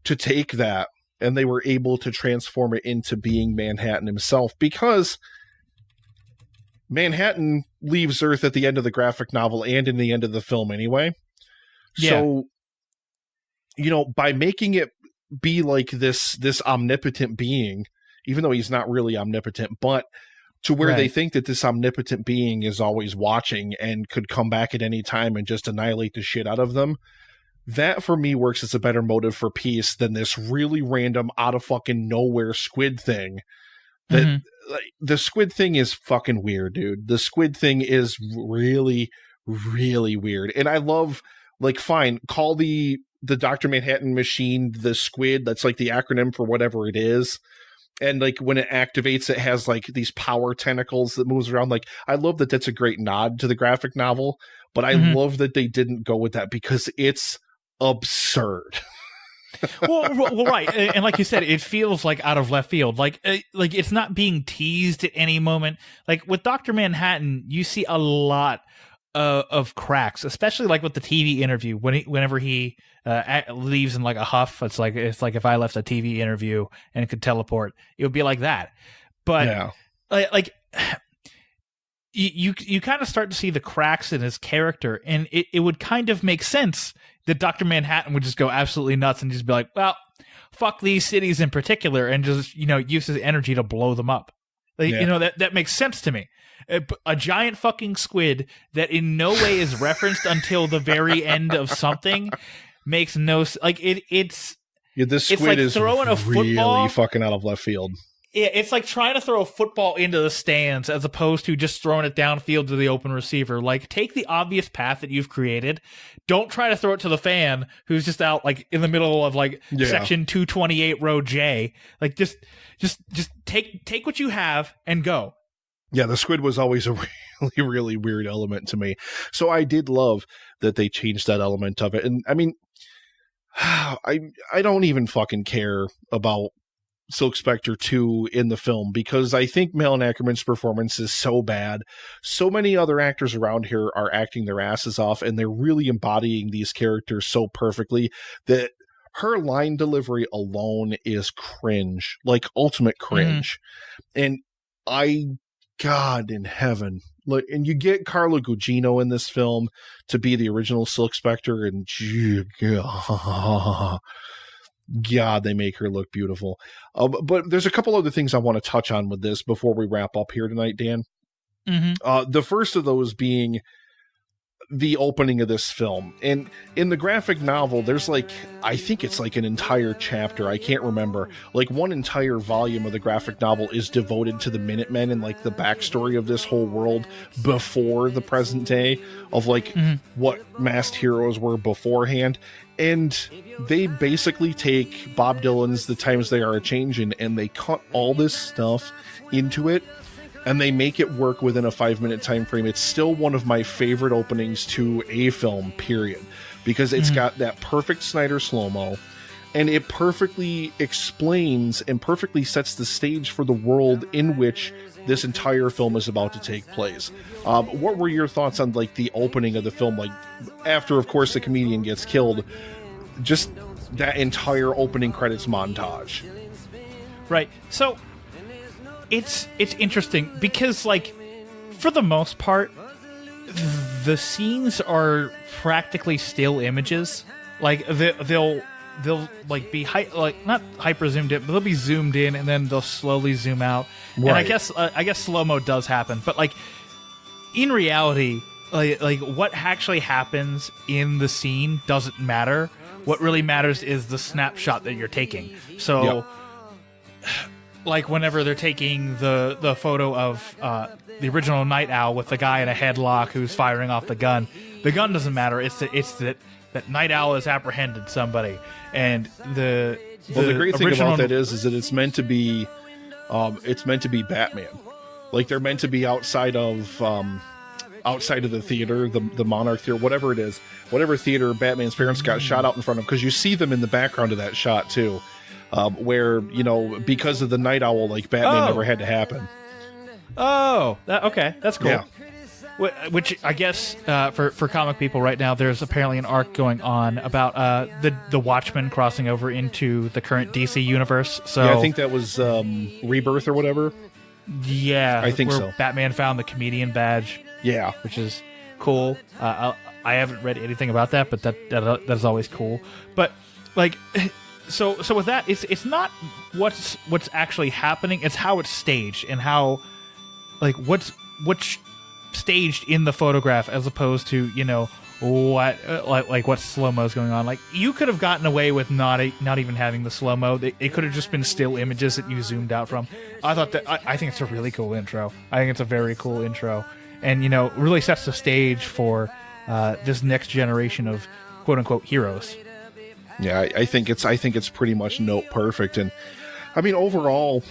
take that and they were able to transform it into being Manhattan himself, because Manhattan leaves Earth at the end of the graphic novel and in the end of the film anyway. Yeah. So, by making it be like this omnipotent being, even though he's not really omnipotent, but to where they think that this omnipotent being is always watching and could come back at any time and just annihilate the shit out of them. that for me works as a better motive for peace than this really random out of fucking nowhere squid thing. That like, the squid thing is fucking weird, dude. The squid thing is really, really weird. And I love, like, fine, call the Dr. Manhattan machine the squid. That's like the acronym for whatever it is. And like when it activates, it has like these power tentacles that moves around. Like, I love that that's a great nod to the graphic novel, but I love that they didn't go with that because it's absurd. well, right, and like you said, it feels like out of left field. Like it's not being teased at any moment. Like with Dr. Manhattan, you see a lot of cracks, especially like with the TV interview whenever he leaves in like a huff. It's like if I left a TV interview and could teleport, it would be like that. But Yeah. like you kind of start to see the cracks in his character, and it would kind of make sense that Dr. Manhattan would just go absolutely nuts and just be like, well, fuck these cities in particular, and just, use his energy to blow them up. Like, that makes sense to me. A giant fucking squid that in no way is referenced until the very end of something makes no like it's this squid like is throwing a really football fucking out of left field. It's like trying to throw a football into the stands as opposed to just throwing it downfield to the open receiver. Like, take the obvious path that you've created. Don't try to throw it to the fan who's just out like in the middle of like section 228 row J. Like, just take what you have and go. Yeah, the squid was always a really, really weird element to me. So I did love that they changed that element of it. And I mean, I don't even fucking care about Silk Spectre 2 in the film because I think Malin Ackerman's performance is so bad. So many other actors around here are acting their asses off, and they're really embodying these characters so perfectly that her line delivery alone is cringe, like ultimate cringe. And God in heaven. Look, and you get Carla Gugino in this film to be the original Silk Spectre, and God, they make her look beautiful. But there's a couple other things I want to touch on with this before we wrap up here tonight, Dan. The first of those being the opening of this film. And in the graphic novel, there's like, I think it's like an entire chapter. I can't remember. Like one entire volume of the graphic novel is devoted to the Minutemen and like the backstory of this whole world before the present day of like what masked heroes were beforehand. And they basically take Bob Dylan's The Times They Are A-Changin' and they cut all this stuff into it and they make it work within a 5-minute time frame. It's still one of my favorite openings to a film, period, because it's got that perfect Snyder slow-mo, and it perfectly explains and perfectly sets the stage for the world in which this entire film is about to take place. What were your thoughts on like the opening of the film? Like after, of course, the comedian gets killed, just that entire opening credits montage. Right. So it's interesting because, like, for the most part, the scenes are practically still images. Like they'll like be not hyper zoomed in, but they'll be zoomed in and then they'll slowly zoom out. Right. And I guess slow mo does happen, but like in reality, like what actually happens in the scene doesn't matter. What really matters is the snapshot that you're taking. So, like whenever they're taking the photo of the original Night Owl with the guy in a headlock who's firing off the gun doesn't matter. It's that Night Owl has apprehended somebody, and the great thing about that is that it's meant to be Batman. Like they're meant to be outside of the theater, the Monarch Theater, whatever it is, whatever theater Batman's parents got shot out in front of, because you see them in the background of that shot too, where, you know, because of the Night Owl, like Batman never had to happen. Okay, that's cool. Yeah. Which I guess for comic people right now, there's apparently an arc going on about the Watchmen crossing over into the current DC universe. So yeah, I think that was Rebirth or whatever. Yeah, I think where so. Batman found the comedian badge. Yeah, which is cool. I haven't read anything about that, but that is always cool. But like, so with that, it's not what's actually happening. It's how it's staged and how, like, what's staged in the photograph as opposed to, you know, what what slow-mo is going on. Like, you could have gotten away with not even having the slow-mo. It could have just been still images that you zoomed out from. I thought that I think it's a really cool intro. I think it's a very cool intro, and really sets the stage for this next generation of quote-unquote heroes. Yeah, I think it's pretty much note perfect. And I mean, overall,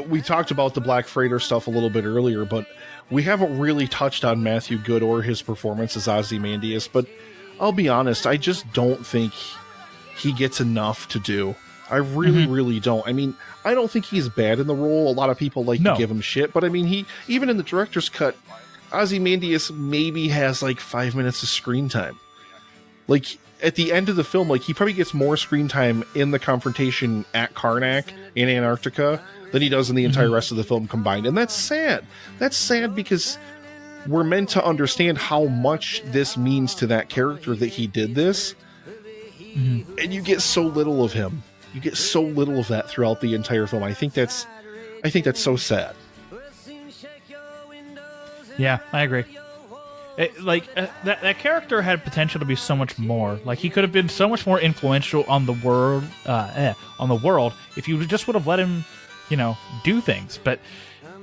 we talked about the Black Freighter stuff a little bit earlier, but we haven't really touched on Matthew Good or his performance as Ozymandias. But I'll be honest, I just don't think he gets enough to do. I really, really don't. I mean, I don't think he's bad in the role. A lot of people to give him shit, but I mean, he even in the director's cut, Ozymandias maybe has like 5 minutes of screen time. Like, at the end of the film, like, he probably gets more screen time in the confrontation at Karnak in Antarctica than he does in the entire rest of the film combined. And that's sad. That's sad because we're meant to understand how much this means to that character that he did this. And you get so little of him. You get so little of that throughout the entire film. I think that's so sad. Yeah, I agree. That character had potential to be so much more. Like, he could have been so much more influential on the world, if you just would have let him, do things. But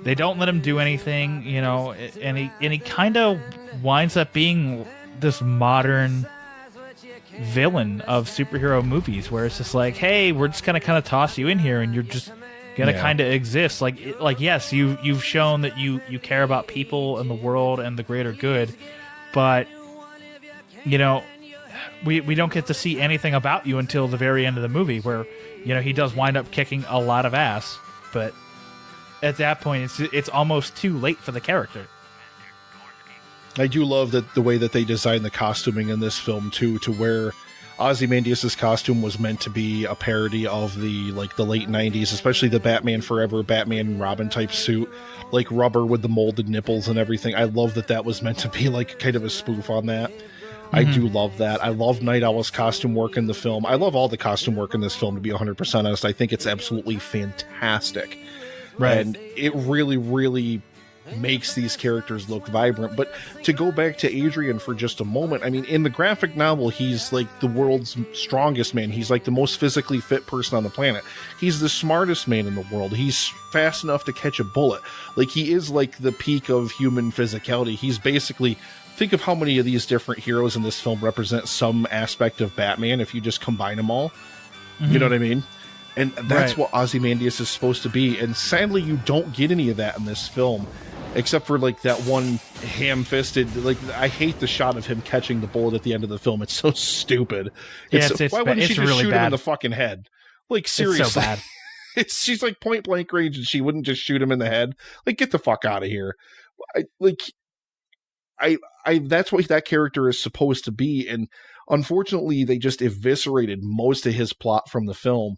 they don't let him do anything, and he kind of winds up being this modern villain of superhero movies, where it's just like, hey, we're just gonna kind of toss you in here, and you're just gonna kind of exist. Like yes, you've shown that you care about people and the world and the greater good, but we don't get to see anything about you until the very end of the movie, where he does wind up kicking a lot of ass, but at that point it's almost too late for the character. I do love that the way that they designed the costuming in this film too, to where Ozymandias' costume was meant to be a parody of the late 90s, especially the Batman Forever, Batman and Robin type suit, like rubber with the molded nipples and everything. I love that was meant to be like kind of a spoof on that. I do love that. I love Night Owl's costume work in the film. I love all the costume work in this film, to be 100% honest. I think it's absolutely fantastic. Right. And it really, really makes these characters look vibrant. But to go back to Adrian for just a moment, I mean, in the graphic novel, he's like the world's strongest man. He's like the most physically fit person on the planet. He's the smartest man in the world. He's fast enough to catch a bullet. Like, he is like the peak of human physicality. He's basically, think of how many of these different heroes in this film represent some aspect of Batman if you just combine them all. You know what I mean? And that's what Ozymandias is supposed to be. And sadly, you don't get any of that in this film, except for like that one ham-fisted, like, I hate the shot of him catching the bullet at the end of the film. It's so stupid. Why wouldn't she just really shoot him in the fucking head? Like, seriously. It's so bad. She's like point blank range and she wouldn't just shoot him in the head. Like, get the fuck out of here. That's what that character is supposed to be. And unfortunately, they just eviscerated most of his plot from the film.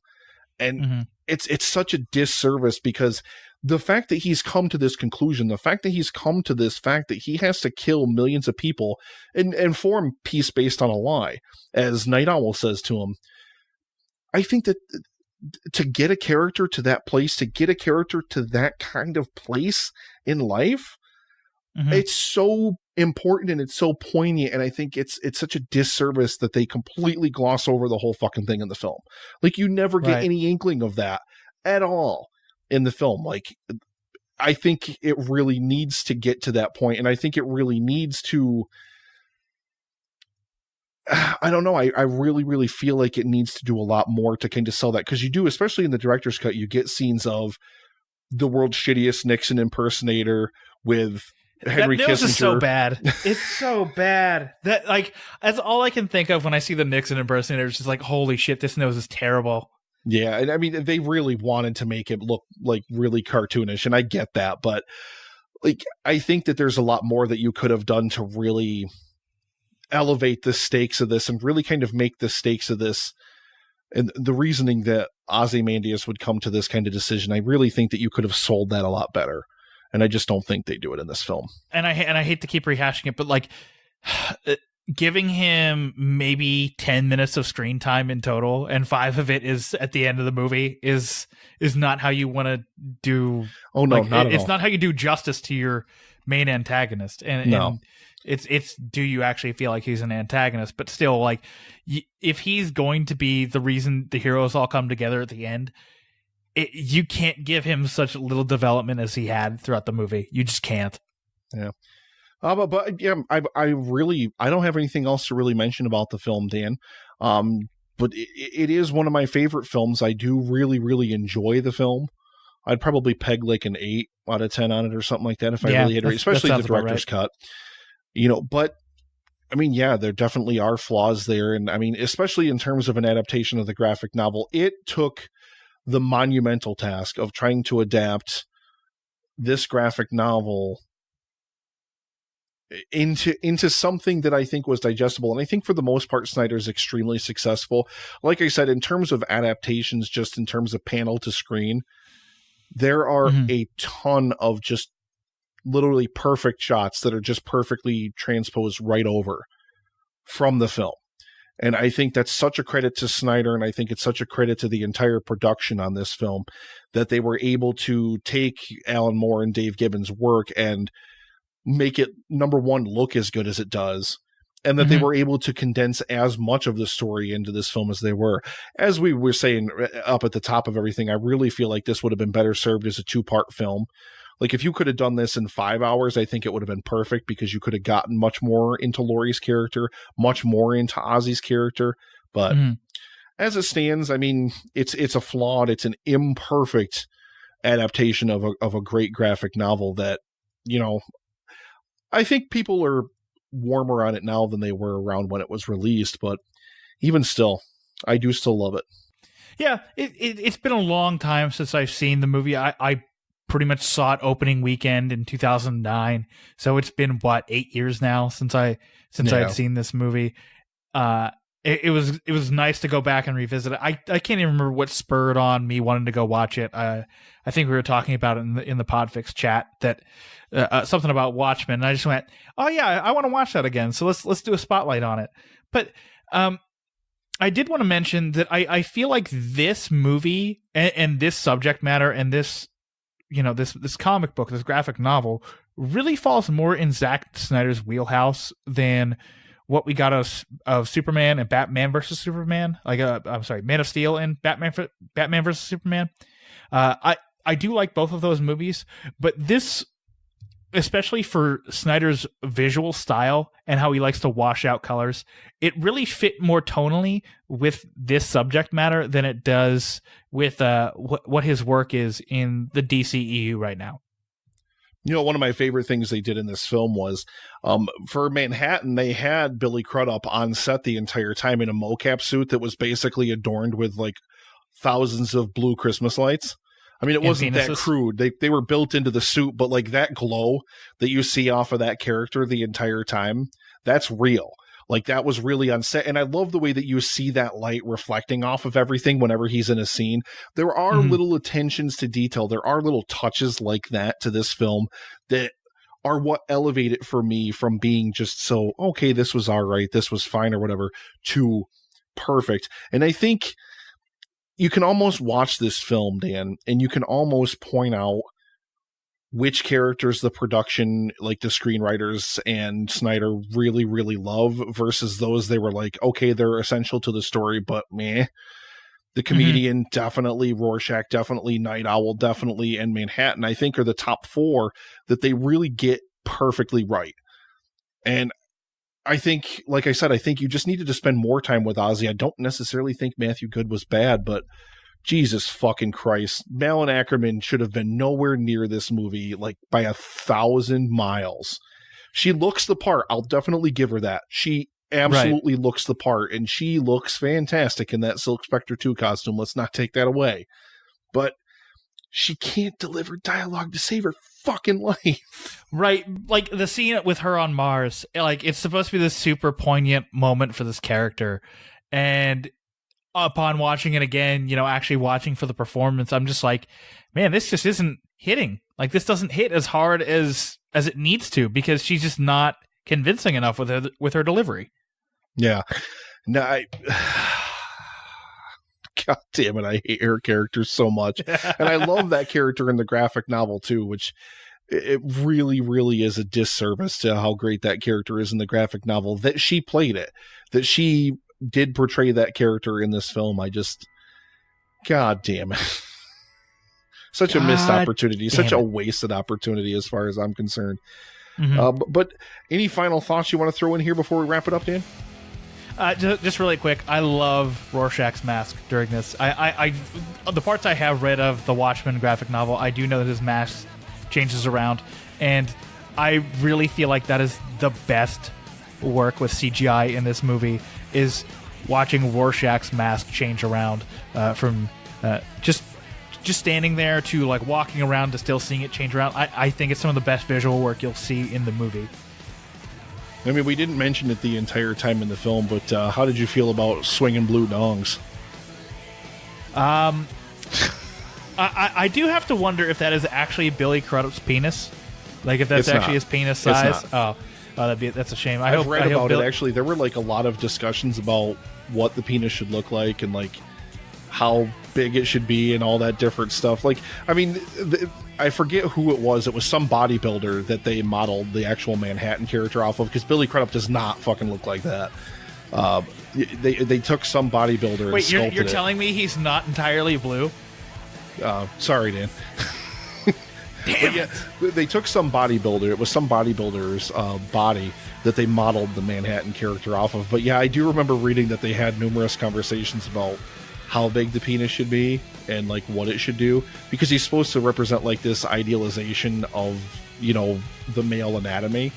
And it's such a disservice, because the fact that he's come to this conclusion, the fact that he's come to this fact that he has to kill millions of people and form peace based on a lie, as Night Owl says to him, I think that to get a character to that place, to get a character to that kind of place in life, it's so important and it's so poignant, and I think it's such a disservice that they completely gloss over the whole fucking thing in the film. Like, you never get any inkling of that at all in the film. Like, I think it really needs to get to that point, and I think it really needs to, I don't know, I really, really feel like it needs to do a lot more to kind of sell that, because you do, especially in the director's cut, you get scenes of the world's shittiest Nixon impersonator with Henry Kissinger. Is so bad. It's so bad. That, like, that's all I can think of when I see the Nixon impersonator. It's just like, holy shit, this nose is terrible. Yeah, and I mean, they really wanted to make it look like really cartoonish, and I get that, but like, I think that there's a lot more that you could have done to really elevate the stakes of this and really kind of make the stakes of this and the reasoning that Ozymandias would come to this kind of decision. I really think that you could have sold that a lot better. And I just don't think they do it in this film. And I hate to keep rehashing it, but like, giving him maybe 10 minutes of screen time in total, and 5 of it is at the end of the movie, is not how you want to do. Oh no, not at all. It's not how you do justice to your main antagonist. And It's do you actually feel like he's an antagonist? But still, like, if he's going to be the reason the heroes all come together at the end, you can't give him such little development as he had throughout the movie. You just can't. Yeah. But yeah, I don't have anything else to really mention about the film, Dan. But it is one of my favorite films. I do really, really enjoy the film. I'd probably peg like an 8 out of 10 on it or something like that if I really had to rate, especially the director's cut. You know, but I mean, yeah, there definitely are flaws there. And I mean, especially in terms of an adaptation of the graphic novel, it took the monumental task of trying to adapt this graphic novel into something that I think was digestible. And I think for the most part, Snyder is extremely successful. Like I said, in terms of adaptations, just in terms of panel to screen, there are a ton of just literally perfect shots that are just perfectly transposed right over from the film. And I think that's such a credit to Snyder, and I think it's such a credit to the entire production on this film that they were able to take Alan Moore and Dave Gibbons' work and make it, number one, look as good as it does, and that they were able to condense as much of the story into this film as they were. As we were saying up at the top of everything, I really feel like this would have been better served as a 2-part film. Like, if you could have done this in 5 hours, I think it would have been perfect, because you could have gotten much more into Laurie's character, much more into Ozzy's character. But as it stands, I mean, it's an imperfect adaptation of a great graphic novel that, you know, I think people are warmer on it now than they were around when it was released. But even still, I do still love it. Yeah, it's been a long time since I've seen the movie. I pretty much saw it opening weekend in 2009. So it's been 8 years now since I'd seen this movie. It was nice to go back and revisit it. I can't even remember what spurred on me wanting to go watch it. I think we were talking about it in the Podfix chat, that something about Watchmen. And I just went, oh yeah, I want to watch that again. So let's do a spotlight on it. But I did want to mention that I feel like this movie and this subject matter and this, you know, this comic book, this graphic novel, really falls more in Zack Snyder's wheelhouse than what we got of Superman and Batman versus Superman. Man of Steel and Batman versus Superman. I do like both of those movies, but this, especially for Snyder's visual style and how he likes to wash out colors, it really fit more tonally with this subject matter than it does with what his work is in the DCEU right now. You know, one of my favorite things they did in this film was, for Manhattan, they had Billy Crudup on set the entire time in a mocap suit that was basically adorned with like thousands of blue Christmas lights. I mean, it wasn't that crude. They were built into the suit, but like that glow that you see off of that character the entire time, that's real. Like, that was really on set. And I love the way that you see that light reflecting off of everything whenever he's in a scene. There are little attentions to detail. There are little touches like that to this film that are what elevate it for me from being just so, okay, this was all right, this was fine or whatever, to perfect. And I think you can almost watch this film, Dan, and you can almost point out which characters the production, like the screenwriters and Snyder, really, really love versus those they were like, okay, they're essential to the story, but meh. The Comedian, definitely, Rorschach, definitely, Night Owl, definitely, and Manhattan, I think, are the top 4 that they really get perfectly right. And I think, like I said, I think you just needed to spend more time with Ozzy. I don't necessarily think Matthew Good was bad, but Jesus fucking Christ, Malin Ackerman should have been nowhere near this movie, like by 1,000 miles. She looks the part. I'll definitely give her that. She absolutely looks the part, and she looks fantastic in that Silk Spectre 2 costume. Let's not take that away. But she can't deliver dialogue to save her fucking life. Right. Like the scene with her on Mars, like, it's supposed to be this super poignant moment for this character. And upon watching it again, you know, actually watching for the performance, I'm just like, man, this just isn't hitting. Like, this doesn't hit as hard as it needs to, because she's just not convincing enough with her delivery. Yeah. No, God damn it, I hate her character so much. And I love that character in the graphic novel too, which it really, really is a disservice to how great that character is in the graphic novel, that she played it, that she did portray that character in this film. God damn it. Such a missed opportunity, such a wasted opportunity as far as I'm concerned. But any final thoughts you want to throw in here before we wrap it up, Dan? Just really quick, I love Rorschach's mask during this. I the parts I have read of the Watchmen graphic novel, I do know that his mask changes around, and I really feel like that is the best work with CGI in this movie, is watching Rorschach's mask change around from just standing there to like walking around to still seeing it change around. I think it's some of the best visual work you'll see in the movie. I mean, we didn't mention it the entire time in the film, but how did you feel about swinging blue dongs? I do have to wonder if that is actually Billy Crudup's penis. Like, if that's actually his penis size. That's a shame. I've read about it, actually. There were like a lot of discussions about what the penis should look like and like how big it should be and all that different stuff. Like, I mean, I forget who it was. It was some bodybuilder that they modeled the actual Manhattan character off of, because Billy Crudup does not fucking look like that. They took some bodybuilder. Wait, you're telling me he's not entirely blue? Sorry, Dan. Damn. Yeah, they took some bodybuilder. It was some bodybuilder's body that they modeled the Manhattan character off of. But yeah, I do remember reading that they had numerous conversations about how big the penis should be and like what it should do, because he's supposed to represent like this idealization of, you know, the male anatomy.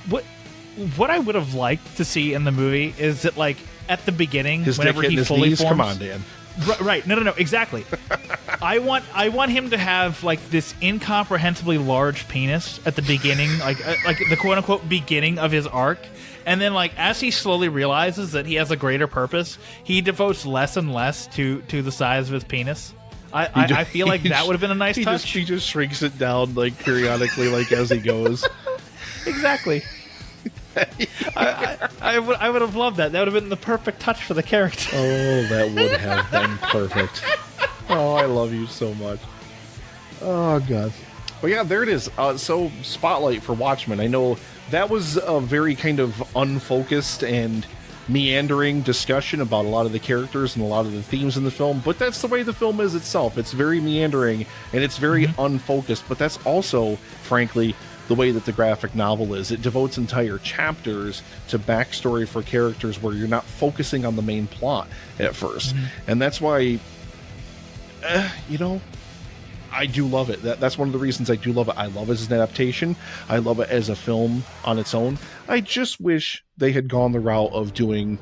What I would have liked to see in the movie is that, like, at the beginning, his whenever dick he his fully knees. forms, Come on, Dan. Right. No, exactly. I want him to have like this incomprehensibly large penis at the beginning, like the quote unquote beginning of his arc, and then like as he slowly realizes that he has a greater purpose, he devotes less and less to the size of his penis. I feel like that would have been a nice touch. He just shrinks it down like periodically, like as he goes. Exactly. I would have loved that. That would have been the perfect touch for the character. Oh, that would have been perfect. Oh, I love you so much. Oh, God. But yeah, there it is. So, Spotlight for Watchmen. I know that was a very kind of unfocused and meandering discussion about a lot of the characters and a lot of the themes in the film, but that's the way the film is itself. It's very meandering and it's very unfocused, but that's also, frankly, the way that the graphic novel is. It devotes entire chapters to backstory for characters where you're not focusing on the main plot at first. And that's why, you know, I do love it. That's one of the reasons I do love it. I love it as an adaptation. I love it as a film on its own. I just wish they had gone the route of doing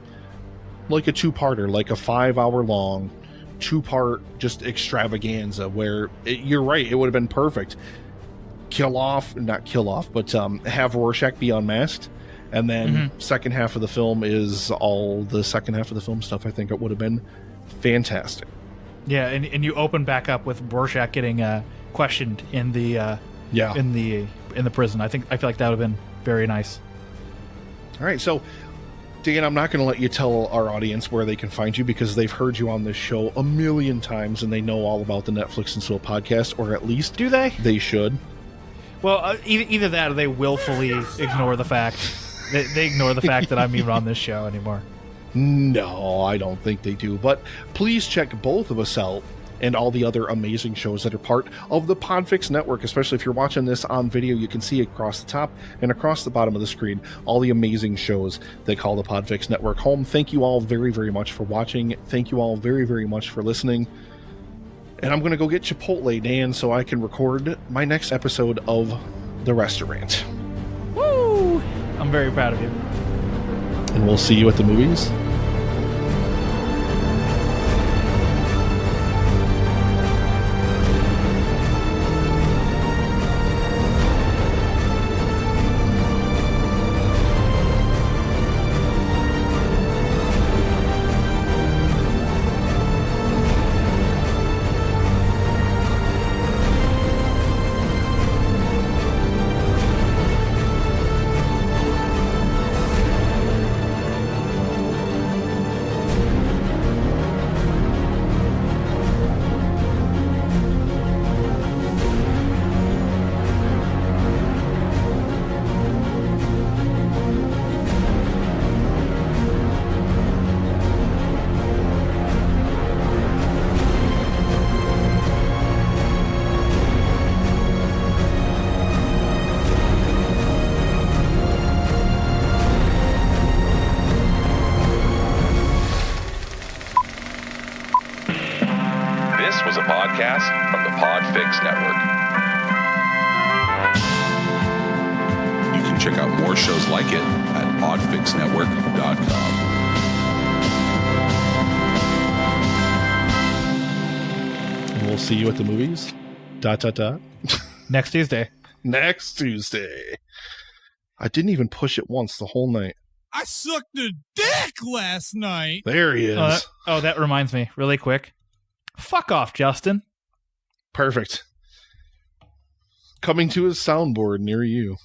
like a two-parter, like a 5-hour-long, 2-part just extravaganza where, you're right, it would have been perfect. Not kill off, but have Rorschach be unmasked, and then second half of the film is all the second half of the film stuff. I think it would have been fantastic. Yeah, and you open back up with Rorschach getting questioned in the in the prison. I feel like that would have been very nice. All right, so Dan, I'm not going to let you tell our audience where they can find you, because they've heard you on this show a million times and they know all about the Netflix and Swill podcast, or at least do they? They should. Well, either that or they willfully ignore the fact they ignore the fact that I'm even on this show anymore. No, I don't think they do. But please check both of us out and all the other amazing shows that are part of the Podfix Network. Especially if you're watching this on video, you can see across the top and across the bottom of the screen all the amazing shows that call the Podfix Network home. Thank you all very, very much for watching. Thank you all very, very much for listening. And I'm going to go get Chipotle, Dan, so I can record my next episode of The Restaurant. Woo! I'm very proud of you. And we'll see you at the movies. This was a podcast from the Podfix Network. You can check out more shows like it at podfixnetwork.com. We'll see you at the movies. ... Next Tuesday. Next Tuesday. I didn't even push it once the whole night. I sucked a dick last night. There he is. That reminds me, really quick. Fuck off, Justin. Perfect. Coming to a soundboard near you.